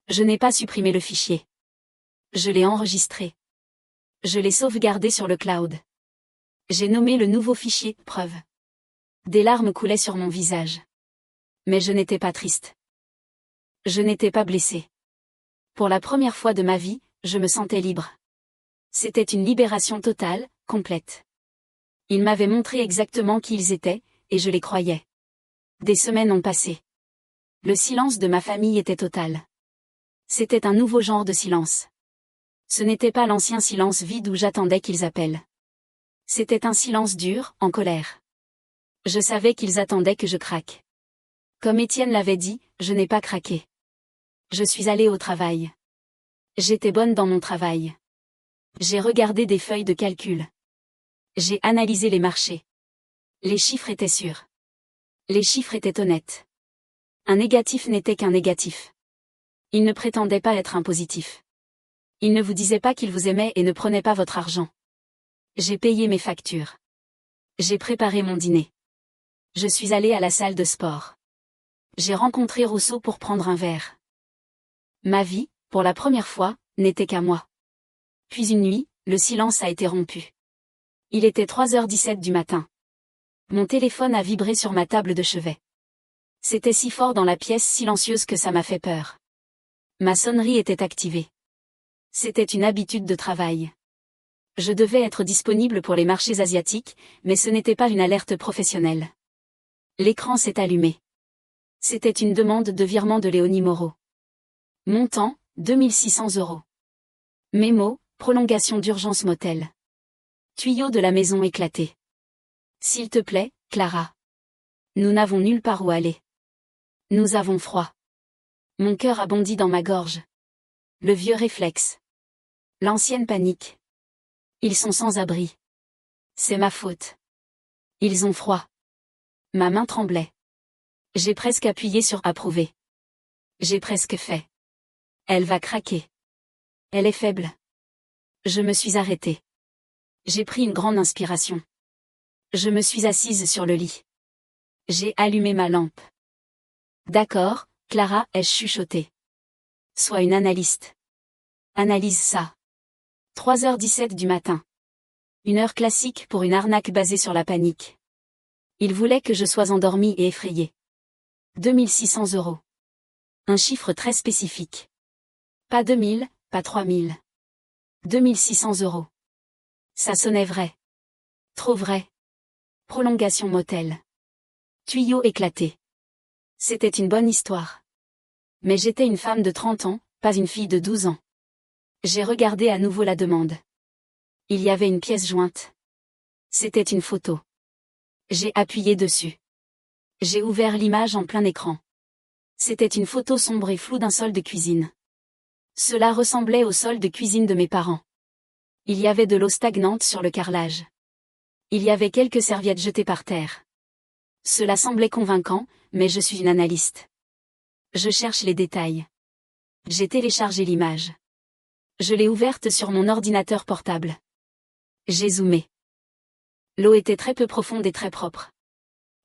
Je n'ai pas supprimé le fichier. Je l'ai enregistré. Je l'ai sauvegardé sur le cloud. J'ai nommé le nouveau fichier « Preuve ». Des larmes coulaient sur mon visage. Mais je n'étais pas triste. Je n'étais pas blessée. Pour la première fois de ma vie, je me sentais libre. C'était une libération totale, complète. Ils m'avaient montré exactement qui ils étaient, et je les croyais. Des semaines ont passé. Le silence de ma famille était total. C'était un nouveau genre de silence. Ce n'était pas l'ancien silence vide où j'attendais qu'ils appellent. C'était un silence dur, en colère. Je savais qu'ils attendaient que je craque. Comme Étienne l'avait dit, je n'ai pas craqué. Je suis allée au travail. J'étais bonne dans mon travail. J'ai regardé des feuilles de calcul. J'ai analysé les marchés. Les chiffres étaient sûrs. Les chiffres étaient honnêtes. Un négatif n'était qu'un négatif. Il ne prétendait pas être un positif. Il ne vous disait pas qu'il vous aimait et ne prenait pas votre argent. J'ai payé mes factures. J'ai préparé mon dîner. Je suis allée à la salle de sport. J'ai rencontré Rousseau pour prendre un verre. Ma vie, pour la première fois, n'était qu'à moi. Puis une nuit, le silence a été rompu. Il était 3h17 du matin. Mon téléphone a vibré sur ma table de chevet. C'était si fort dans la pièce silencieuse que ça m'a fait peur. Ma sonnerie était activée. C'était une habitude de travail. Je devais être disponible pour les marchés asiatiques, mais ce n'était pas une alerte professionnelle. L'écran s'est allumé. C'était une demande de virement de Léonie Moreau. Montant, 2600 €. Mémo, prolongation d'urgence motel. Tuyau de la maison éclaté. S'il te plaît, Clara. Nous n'avons nulle part où aller. Nous avons froid. Mon cœur a bondi dans ma gorge. Le vieux réflexe. L'ancienne panique. Ils sont sans abri. C'est ma faute. Ils ont froid. Ma main tremblait. J'ai presque appuyé sur approuver. J'ai presque fait. Elle va craquer. Elle est faible. Je me suis arrêtée. J'ai pris une grande inspiration. Je me suis assise sur le lit. J'ai allumé ma lampe. D'accord, Clara, ai-je chuchoté. Sois une analyste. Analyse ça. 3h17 du matin. Une heure classique pour une arnaque basée sur la panique. Il voulait que je sois endormie et effrayée. 2600 €. Un chiffre très spécifique. Pas 2000, pas 3000. 2600 €. Ça sonnait vrai. Trop vrai. Prolongation motel. Tuyau éclaté. C'était une bonne histoire. Mais j'étais une femme de 30 ans, pas une fille de 12 ans. J'ai regardé à nouveau la demande. Il y avait une pièce jointe. C'était une photo. J'ai appuyé dessus. J'ai ouvert l'image en plein écran. C'était une photo sombre et floue d'un sol de cuisine. Cela ressemblait au sol de cuisine de mes parents. Il y avait de l'eau stagnante sur le carrelage. Il y avait quelques serviettes jetées par terre. Cela semblait convaincant, mais je suis une analyste. Je cherche les détails. J'ai téléchargé l'image. Je l'ai ouverte sur mon ordinateur portable. J'ai zoomé. L'eau était très peu profonde et très propre.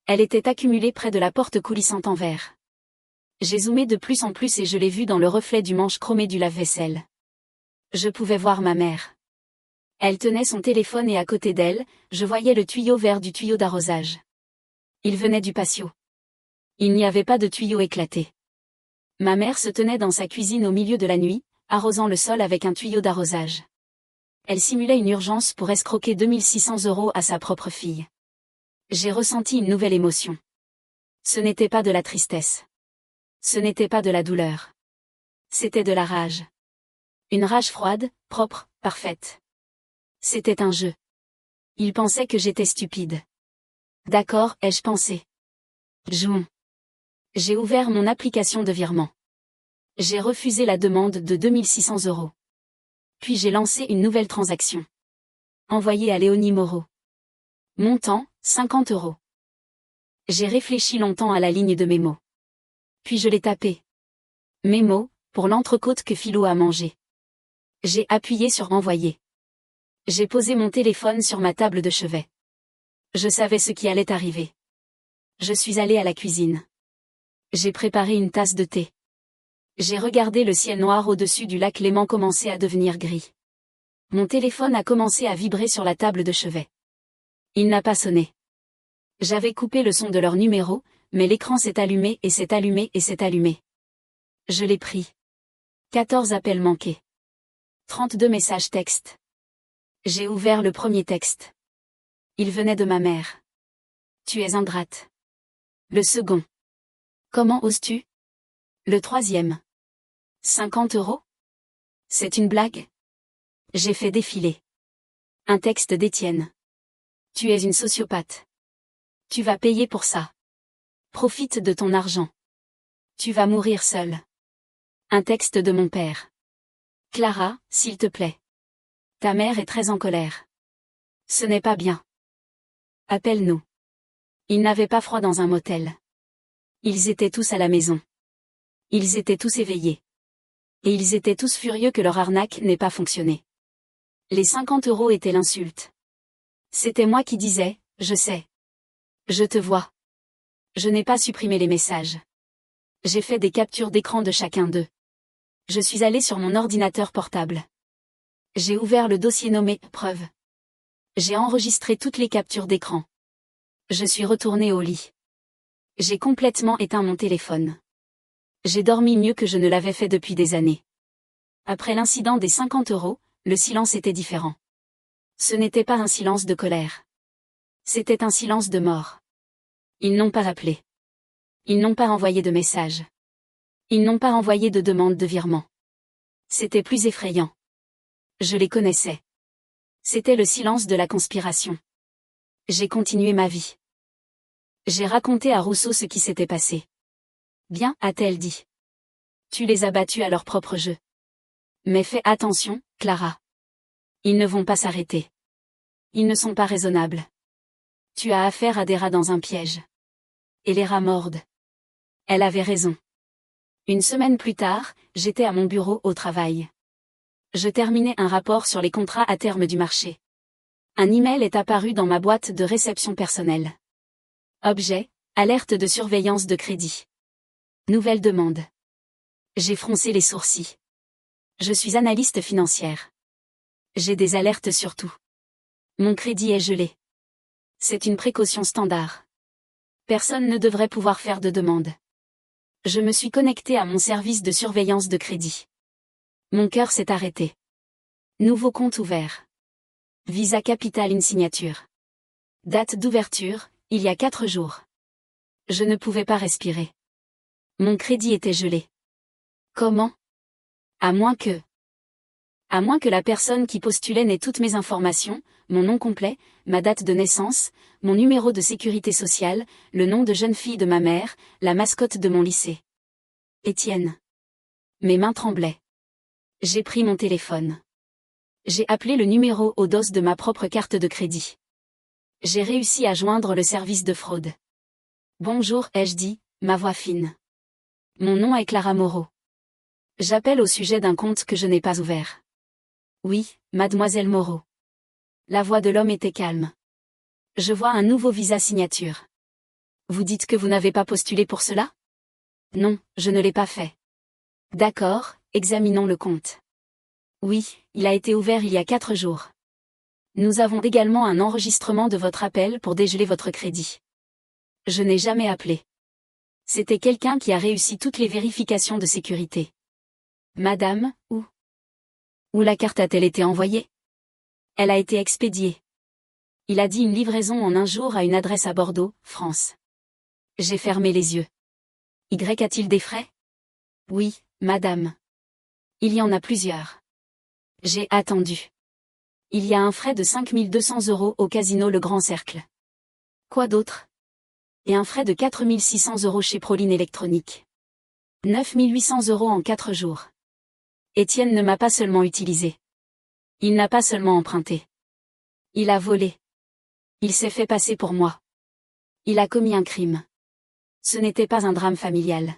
Elle était accumulée près de la porte coulissante en verre. J'ai zoomé de plus en plus et je l'ai vue dans le reflet du manche chromé du lave-vaisselle. Je pouvais voir ma mère. Elle tenait son téléphone et à côté d'elle, je voyais le tuyau vert du tuyau d'arrosage. Il venait du patio. Il n'y avait pas de tuyau éclaté. Ma mère se tenait dans sa cuisine au milieu de la nuit, arrosant le sol avec un tuyau d'arrosage. Elle simulait une urgence pour escroquer 2600 € à sa propre fille. J'ai ressenti une nouvelle émotion. Ce n'était pas de la tristesse. Ce n'était pas de la douleur. C'était de la rage. Une rage froide, propre, parfaite. C'était un jeu. Il pensait que j'étais stupide. D'accord, ai-je pensé. Jouons. J'ai ouvert mon application de virement. J'ai refusé la demande de 2600 €. Puis j'ai lancé une nouvelle transaction. Envoyée à Léonie Moreau. Montant, 50 €. J'ai réfléchi longtemps à la ligne de mémo. Puis je l'ai tapé. Mémo, pour l'entrecôte que Philo a mangé. J'ai appuyé sur envoyer. J'ai posé mon téléphone sur ma table de chevet. Je savais ce qui allait arriver. Je suis allée à la cuisine. J'ai préparé une tasse de thé. J'ai regardé le ciel noir au-dessus du lac Léman commencer à devenir gris. Mon téléphone a commencé à vibrer sur la table de chevet. Il n'a pas sonné. J'avais coupé le son de leur numéro, mais l'écran s'est allumé et s'est allumé et s'est allumé. Je l'ai pris. 14 appels manqués. 32 messages textes. J'ai ouvert le premier texte. Il venait de ma mère. Tu es ingrate. Le second. Comment oses-tu? Le troisième. 50 €? C'est une blague? J'ai fait défiler. Un texte d'Étienne. Tu es une sociopathe. Tu vas payer pour ça. Profite de ton argent. Tu vas mourir seul. Un texte de mon père. Clara, s'il te plaît. Ta mère est très en colère. Ce n'est pas bien. Appelle-nous. Ils n'avaient pas froid dans un motel. Ils étaient tous à la maison. Ils étaient tous éveillés. Et ils étaient tous furieux que leur arnaque n'ait pas fonctionné. Les 50 € étaient l'insulte. C'était moi qui disais, je sais. Je te vois. Je n'ai pas supprimé les messages. J'ai fait des captures d'écran de chacun d'eux. Je suis allé sur mon ordinateur portable. J'ai ouvert le dossier nommé « Preuve ». J'ai enregistré toutes les captures d'écran. Je suis retourné au lit. J'ai complètement éteint mon téléphone. J'ai dormi mieux que je ne l'avais fait depuis des années. Après l'incident des 50 €, le silence était différent. Ce n'était pas un silence de colère. C'était un silence de mort. Ils n'ont pas appelé. Ils n'ont pas envoyé de message. Ils n'ont pas envoyé de demande de virement. C'était plus effrayant. Je les connaissais. C'était le silence de la conspiration. J'ai continué ma vie. J'ai raconté à Rousseau ce qui s'était passé. Bien, a-t-elle dit. Tu les as battus à leur propre jeu. Mais fais attention, Clara. Ils ne vont pas s'arrêter. Ils ne sont pas raisonnables. Tu as affaire à des rats dans un piège. Et les rats mordent. Elle avait raison. Une semaine plus tard, j'étais à mon bureau au travail. Je terminais un rapport sur les contrats à terme du marché. Un email est apparu dans ma boîte de réception personnelle. Objet, alerte de surveillance de crédit. Nouvelle demande. J'ai froncé les sourcils. Je suis analyste financière. J'ai des alertes sur tout. Mon crédit est gelé. C'est une précaution standard. Personne ne devrait pouvoir faire de demande. Je me suis connecté à mon service de surveillance de crédit. Mon cœur s'est arrêté. Nouveau compte ouvert. Visa Capital in signature. Date d'ouverture, il y a 4 jours. Je ne pouvais pas respirer. Mon crédit était gelé. Comment? À moins que la personne qui postulait n'ait toutes mes informations, mon nom complet, ma date de naissance, mon numéro de sécurité sociale, le nom de jeune fille de ma mère, la mascotte de mon lycée. Étienne. Mes mains tremblaient. J'ai pris mon téléphone. J'ai appelé le numéro au dos de ma propre carte de crédit. J'ai réussi à joindre le service de fraude. Bonjour, ai-je dit, ma voix fine. Mon nom est Clara Moreau. J'appelle au sujet d'un compte que je n'ai pas ouvert. Oui, mademoiselle Moreau. La voix de l'homme était calme. Je vois un nouveau visa signature. Vous dites que vous n'avez pas postulé pour cela? Non, je ne l'ai pas fait. D'accord, examinons le compte. Oui, il a été ouvert il y a 4 jours. Nous avons également un enregistrement de votre appel pour dégeler votre crédit. Je n'ai jamais appelé. C'était quelqu'un qui a réussi toutes les vérifications de sécurité. Madame, où la carte a-t-elle été envoyée? Elle a été expédiée. Il a dit une livraison en un jour à une adresse à Bordeaux, France. J'ai fermé les yeux. Y a-t-il des frais? Oui, madame. Il y en a plusieurs. J'ai attendu. Il y a un frais de 5 200 € au casino Le Grand Cercle. Quoi d'autre? Et un frais de 4 600 € chez Proline Électronique. 9 800 € en 4 jours. Étienne ne m'a pas seulement utilisé. Il n'a pas seulement emprunté. Il a volé. Il s'est fait passer pour moi. Il a commis un crime. Ce n'était pas un drame familial.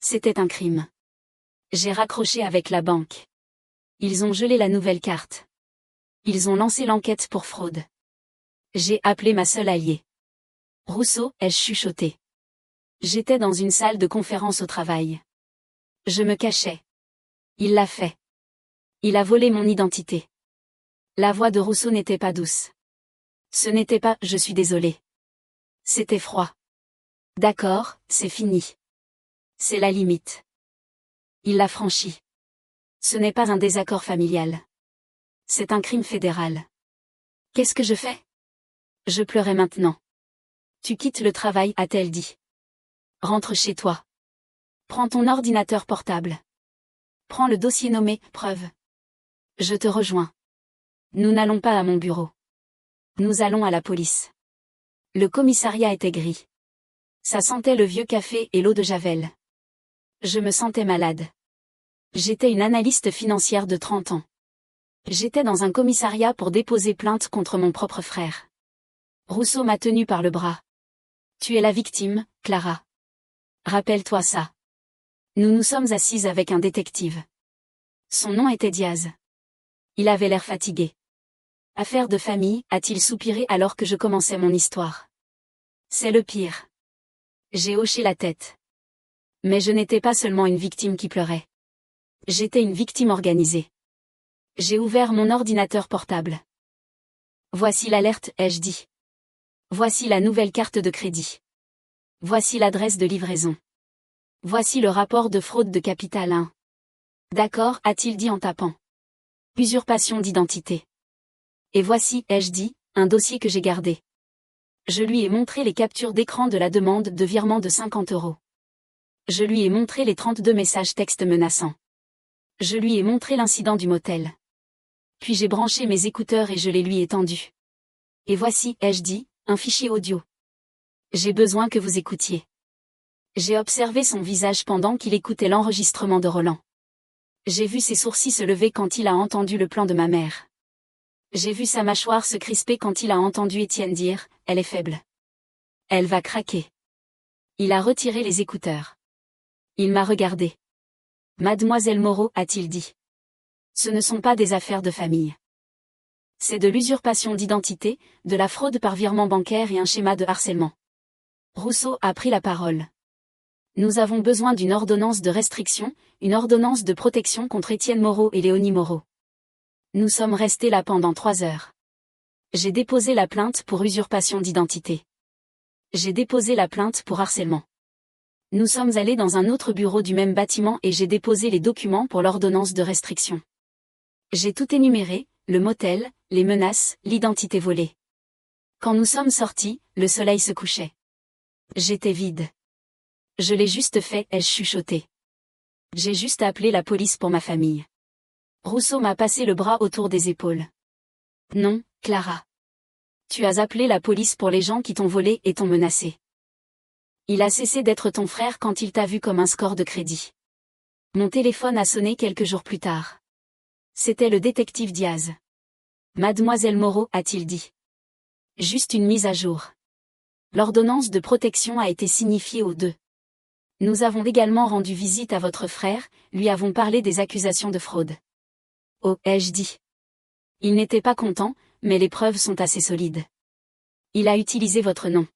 C'était un crime. J'ai raccroché avec la banque. Ils ont gelé la nouvelle carte. Ils ont lancé l'enquête pour fraude. J'ai appelé ma seule alliée. Rousseau, ai-je chuchoté. J'étais dans une salle de conférence au travail. Je me cachais. Il l'a fait. Il a volé mon identité. La voix de Rousseau n'était pas douce. Ce n'était pas « je suis désolé ». C'était froid. D'accord, c'est fini. C'est la limite. Il l'a franchi. Ce n'est pas un désaccord familial. C'est un crime fédéral. Qu'est-ce que je fais? Je pleurais maintenant. Tu quittes le travail, a-t-elle dit. Rentre chez toi. Prends ton ordinateur portable. Prends le dossier nommé « Preuve ». Je te rejoins. Nous n'allons pas à mon bureau. Nous allons à la police. Le commissariat était gris. Ça sentait le vieux café et l'eau de Javel. Je me sentais malade. J'étais une analyste financière de 30 ans. J'étais dans un commissariat pour déposer plainte contre mon propre frère. Rousseau m'a tenu par le bras. Tu es la victime, Clara. Rappelle-toi ça. Nous nous sommes assises avec un détective. Son nom était Diaz. Il avait l'air fatigué. Affaire de famille, a-t-il soupiré alors que je commençais mon histoire. C'est le pire. J'ai hoché la tête. Mais je n'étais pas seulement une victime qui pleurait. J'étais une victime organisée. J'ai ouvert mon ordinateur portable. Voici l'alerte, ai-je dit. Voici la nouvelle carte de crédit. Voici l'adresse de livraison. Voici le rapport de fraude de Capital 1. D'accord, a-t-il dit en tapant. Usurpation d'identité. Et voici, ai-je dit, un dossier que j'ai gardé. Je lui ai montré les captures d'écran de la demande de virement de 50 €. Je lui ai montré les 32 messages textes menaçants. Je lui ai montré l'incident du motel. Puis j'ai branché mes écouteurs et je les lui ai tendus. Et voici, ai-je dit, un fichier audio. J'ai besoin que vous écoutiez. J'ai observé son visage pendant qu'il écoutait l'enregistrement de Roland. J'ai vu ses sourcils se lever quand il a entendu le plan de ma mère. J'ai vu sa mâchoire se crisper quand il a entendu Étienne dire « Elle est faible. Elle va craquer ». Il a retiré les écouteurs. Il m'a regardé. « Mademoiselle Moreau, a-t-il dit. Ce ne sont pas des affaires de famille. C'est de l'usurpation d'identité, de la fraude par virement bancaire et un schéma de harcèlement. » Rousseau a pris la parole. Nous avons besoin d'une ordonnance de restriction, une ordonnance de protection contre Étienne Moreau et Léonie Moreau. Nous sommes restés là pendant 3 heures. J'ai déposé la plainte pour usurpation d'identité. J'ai déposé la plainte pour harcèlement. Nous sommes allés dans un autre bureau du même bâtiment et j'ai déposé les documents pour l'ordonnance de restriction. J'ai tout énuméré, le motel, les menaces, l'identité volée. Quand nous sommes sortis, le soleil se couchait. J'étais vide. Je l'ai juste fait, ai-je chuchoté. J'ai juste appelé la police pour ma famille. Rousseau m'a passé le bras autour des épaules. Non, Clara. Tu as appelé la police pour les gens qui t'ont volé et t'ont menacé. Il a cessé d'être ton frère quand il t'a vu comme un score de crédit. Mon téléphone a sonné quelques jours plus tard. C'était le détective Diaz. Mademoiselle Moreau, a-t-il dit. Juste une mise à jour. L'ordonnance de protection a été signifiée aux deux. Nous avons également rendu visite à votre frère, lui avons parlé des accusations de fraude. Oh, ai-je dit. Il n'était pas content, mais les preuves sont assez solides. Il a utilisé votre nom.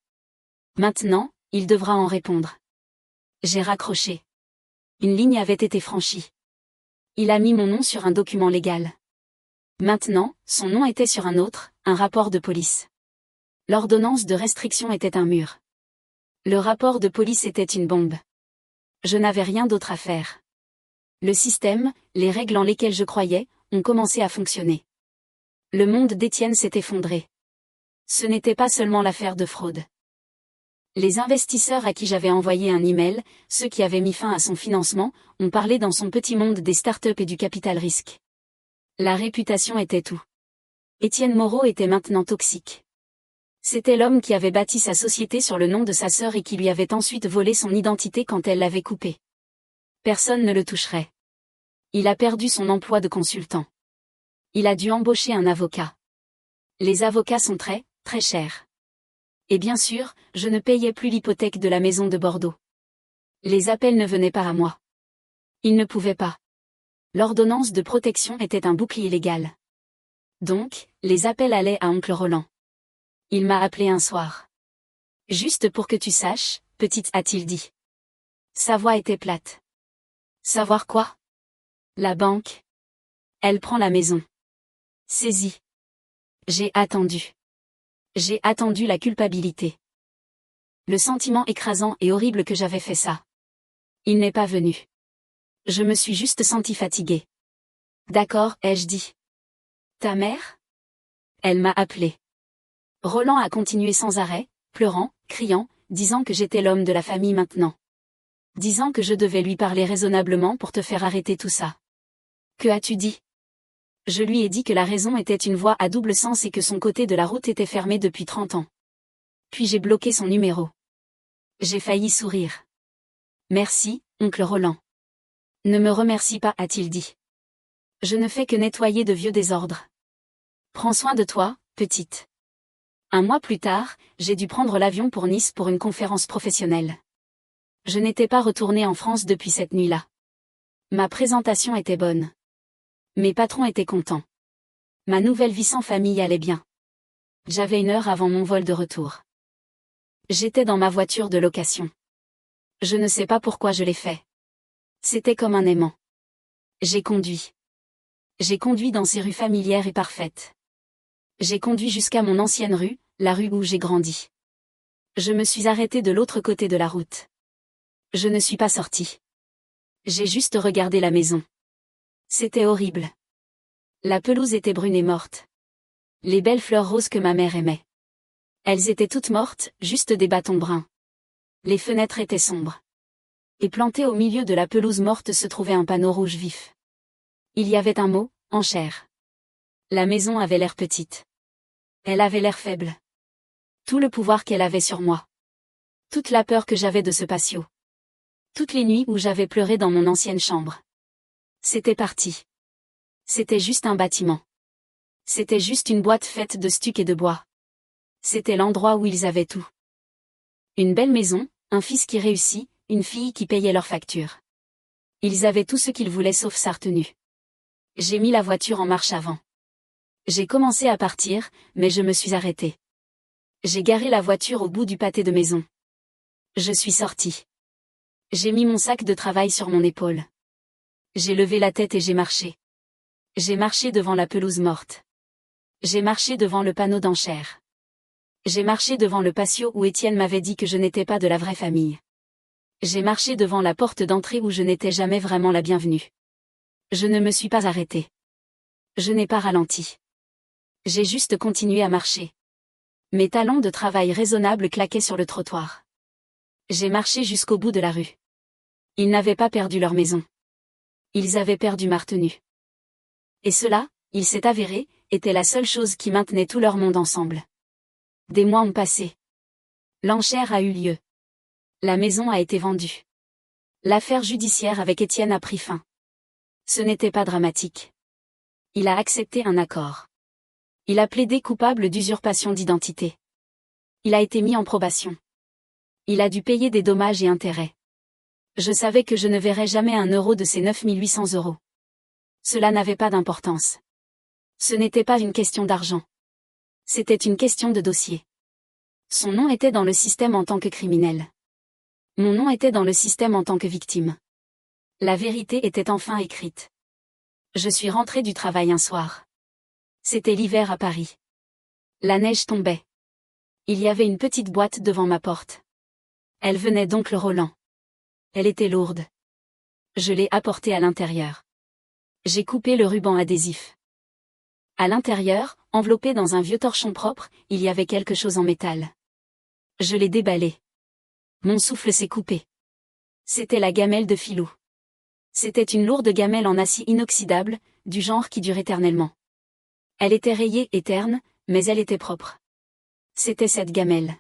Maintenant, il devra en répondre. J'ai raccroché. Une ligne avait été franchie. Il a mis mon nom sur un document légal. Maintenant, son nom était sur un autre, un rapport de police. L'ordonnance de restriction était un mur. Le rapport de police était une bombe. Je n'avais rien d'autre à faire. Le système, les règles en lesquelles je croyais, ont commencé à fonctionner. Le monde d'Étienne s'est effondré. Ce n'était pas seulement l'affaire de fraude. Les investisseurs à qui j'avais envoyé un email, ceux qui avaient mis fin à son financement, ont parlé dans son petit monde des startups et du capital risque. La réputation était tout. Étienne Moreau était maintenant toxique. C'était l'homme qui avait bâti sa société sur le nom de sa sœur et qui lui avait ensuite volé son identité quand elle l'avait coupée. Personne ne le toucherait. Il a perdu son emploi de consultant. Il a dû embaucher un avocat. Les avocats sont très, très chers. Et bien sûr, je ne payais plus l'hypothèque de la maison de Bordeaux. Les appels ne venaient pas à moi. Ils ne pouvaient pas. L'ordonnance de protection était un bouclier légal. Donc, les appels allaient à oncle Roland. Il m'a appelé un soir. Juste pour que tu saches, petite, a-t-il dit. Sa voix était plate. Savoir quoi? La banque. Elle prend la maison. Saisie. J'ai attendu. J'ai attendu la culpabilité. Le sentiment écrasant et horrible que j'avais fait ça. Il n'est pas venu. Je me suis juste senti fatiguée. D'accord, ai-je dit. Ta mère? Elle m'a appelé. Roland a continué sans arrêt, pleurant, criant, disant que j'étais l'homme de la famille maintenant. Disant que je devais lui parler raisonnablement pour te faire arrêter tout ça. Que as-tu dit? Je lui ai dit que la raison était une voie à double sens et que son côté de la route était fermé depuis 30 ans. Puis j'ai bloqué son numéro. J'ai failli sourire. Merci, oncle Roland. Ne me remercie pas, a-t-il dit. Je ne fais que nettoyer de vieux désordres. Prends soin de toi, petite. Un mois plus tard, j'ai dû prendre l'avion pour Nice pour une conférence professionnelle. Je n'étais pas retournée en France depuis cette nuit-là. Ma présentation était bonne. Mes patrons étaient contents. Ma nouvelle vie sans famille allait bien. J'avais 1 heure avant mon vol de retour. J'étais dans ma voiture de location. Je ne sais pas pourquoi je l'ai fait. C'était comme un aimant. J'ai conduit. J'ai conduit dans ces rues familières et parfaites. J'ai conduit jusqu'à mon ancienne rue, la rue où j'ai grandi. Je me suis arrêtée de l'autre côté de la route. Je ne suis pas sortie. J'ai juste regardé la maison. C'était horrible. La pelouse était brune et morte. Les belles fleurs roses que ma mère aimait. Elles étaient toutes mortes, juste des bâtons bruns. Les fenêtres étaient sombres. Et planté au milieu de la pelouse morte se trouvait un panneau rouge vif. Il y avait un mot, enchère. La maison avait l'air petite. Elle avait l'air faible. Tout le pouvoir qu'elle avait sur moi. Toute la peur que j'avais de ce patio. Toutes les nuits où j'avais pleuré dans mon ancienne chambre. C'était parti. C'était juste un bâtiment. C'était juste une boîte faite de stuc et de bois. C'était l'endroit où ils avaient tout. Une belle maison, un fils qui réussit, une fille qui payait leurs factures. Ils avaient tout ce qu'ils voulaient sauf sa retenue. J'ai mis la voiture en marche avant. J'ai commencé à partir, mais je me suis arrêtée. J'ai garé la voiture au bout du pâté de maison. Je suis sortie. J'ai mis mon sac de travail sur mon épaule. J'ai levé la tête et j'ai marché. J'ai marché devant la pelouse morte. J'ai marché devant le panneau d'enchères. J'ai marché devant le patio où Étienne m'avait dit que je n'étais pas de la vraie famille. J'ai marché devant la porte d'entrée où je n'étais jamais vraiment la bienvenue. Je ne me suis pas arrêtée. Je n'ai pas ralenti. J'ai juste continué à marcher. Mes talons de travail raisonnables claquaient sur le trottoir. J'ai marché jusqu'au bout de la rue. Ils n'avaient pas perdu leur maison. Ils avaient perdu ma retenue. Et cela, il s'est avéré, était la seule chose qui maintenait tout leur monde ensemble. Des mois ont passé. L'enchère a eu lieu. La maison a été vendue. L'affaire judiciaire avec Étienne a pris fin. Ce n'était pas dramatique. Il a accepté un accord. Il a plaidé coupable d'usurpation d'identité. Il a été mis en probation. Il a dû payer des dommages et intérêts. Je savais que je ne verrais jamais un euro de ces 9 800 €. Cela n'avait pas d'importance. Ce n'était pas une question d'argent. C'était une question de dossier. Son nom était dans le système en tant que criminel. Mon nom était dans le système en tant que victime. La vérité était enfin écrite. Je suis rentrée du travail un soir. C'était l'hiver à Paris. La neige tombait. Il y avait une petite boîte devant ma porte. Elle venait d'Oncle Roland. Elle était lourde. Je l'ai apportée à l'intérieur. J'ai coupé le ruban adhésif. À l'intérieur, enveloppé dans un vieux torchon propre, il y avait quelque chose en métal. Je l'ai déballé. Mon souffle s'est coupé. C'était la gamelle de Filou. C'était une lourde gamelle en acier inoxydable, du genre qui dure éternellement. Elle était rayée et terne, mais elle était propre. C'était cette gamelle.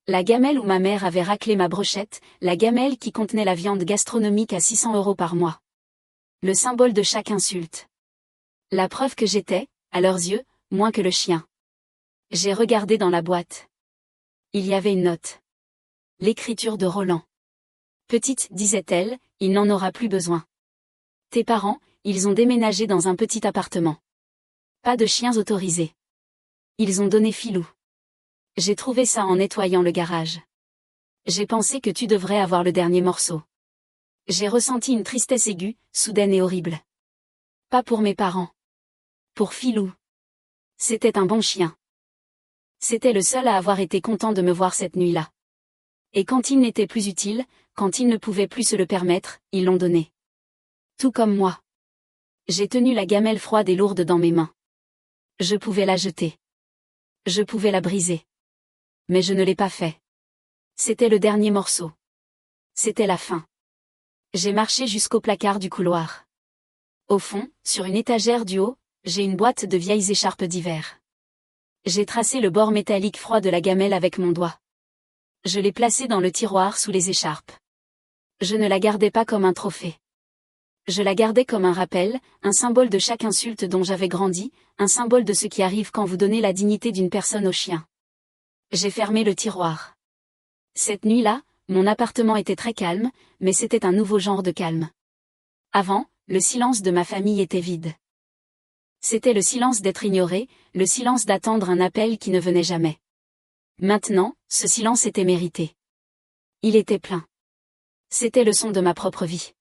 La gamelle où ma mère avait raclé ma brochette, la gamelle qui contenait la viande gastronomique à 600 € par mois. Le symbole de chaque insulte. La preuve que j'étais, à leurs yeux, moins que le chien. J'ai regardé dans la boîte. Il y avait une note. L'écriture de Roland. Petite, disait-elle, il n'en aura plus besoin. Tes parents, ils ont déménagé dans un petit appartement. Pas de chiens autorisés. Ils ont donné Filou. J'ai trouvé ça en nettoyant le garage. J'ai pensé que tu devrais avoir le dernier morceau. J'ai ressenti une tristesse aiguë, soudaine et horrible. Pas pour mes parents. Pour Filou. C'était un bon chien. C'était le seul à avoir été content de me voir cette nuit-là. Et quand il n'était plus utile, quand il ne pouvait plus se le permettre, ils l'ont donné. Tout comme moi. J'ai tenu la gamelle froide et lourde dans mes mains. Je pouvais la jeter. Je pouvais la briser. Mais je ne l'ai pas fait. C'était le dernier morceau. C'était la fin. J'ai marché jusqu'au placard du couloir. Au fond, sur une étagère du haut, j'ai une boîte de vieilles écharpes d'hiver. J'ai tracé le bord métallique froid de la gamelle avec mon doigt. Je l'ai placée dans le tiroir sous les écharpes. Je ne la gardais pas comme un trophée. Je la gardais comme un rappel, un symbole de chaque insulte dont j'avais grandi, un symbole de ce qui arrive quand vous donnez la dignité d'une personne au chien. J'ai fermé le tiroir. Cette nuit-là, mon appartement était très calme, mais c'était un nouveau genre de calme. Avant, le silence de ma famille était vide. C'était le silence d'être ignoré, le silence d'attendre un appel qui ne venait jamais. Maintenant, ce silence était mérité. Il était plein. C'était le son de ma propre vie.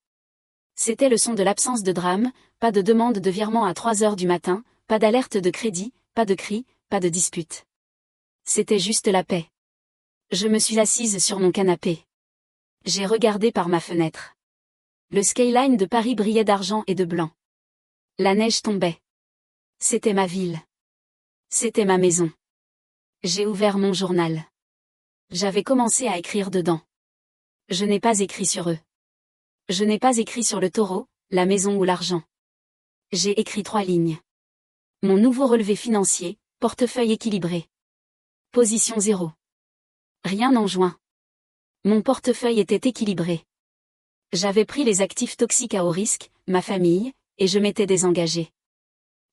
C'était le son de l'absence de drame, pas de demande de virement à 3 heures du matin, pas d'alerte de crédit, pas de cris, pas de dispute. C'était juste la paix. Je me suis assise sur mon canapé. J'ai regardé par ma fenêtre. Le skyline de Paris brillait d'argent et de blanc. La neige tombait. C'était ma ville. C'était ma maison. J'ai ouvert mon journal. J'avais commencé à écrire dedans. Je n'ai pas écrit sur eux. Je n'ai pas écrit sur le taureau, la maison ou l'argent. J'ai écrit 3 lignes. Mon nouveau relevé financier, portefeuille équilibré. Position 0. Rien en juin. Mon portefeuille était équilibré. J'avais pris les actifs toxiques à haut risque, ma famille, et je m'étais désengagé.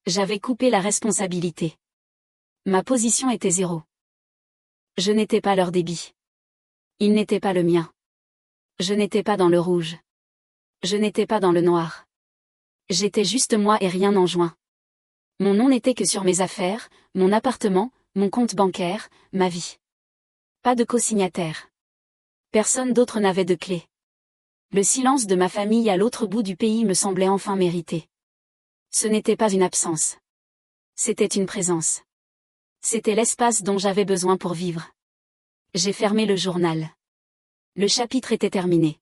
J'avais coupé la responsabilité. Ma position était 0. Je n'étais pas leur débit. Il n'était pas le mien. Je n'étais pas dans le rouge. Je n'étais pas dans le noir. J'étais juste moi et rien en juin. Mon nom n'était que sur mes affaires, mon appartement, mon compte bancaire, ma vie. Pas de co-signataire. Personne d'autre n'avait de clé. Le silence de ma famille à l'autre bout du pays me semblait enfin mérité. Ce n'était pas une absence. C'était une présence. C'était l'espace dont j'avais besoin pour vivre. J'ai fermé le journal. Le chapitre était terminé.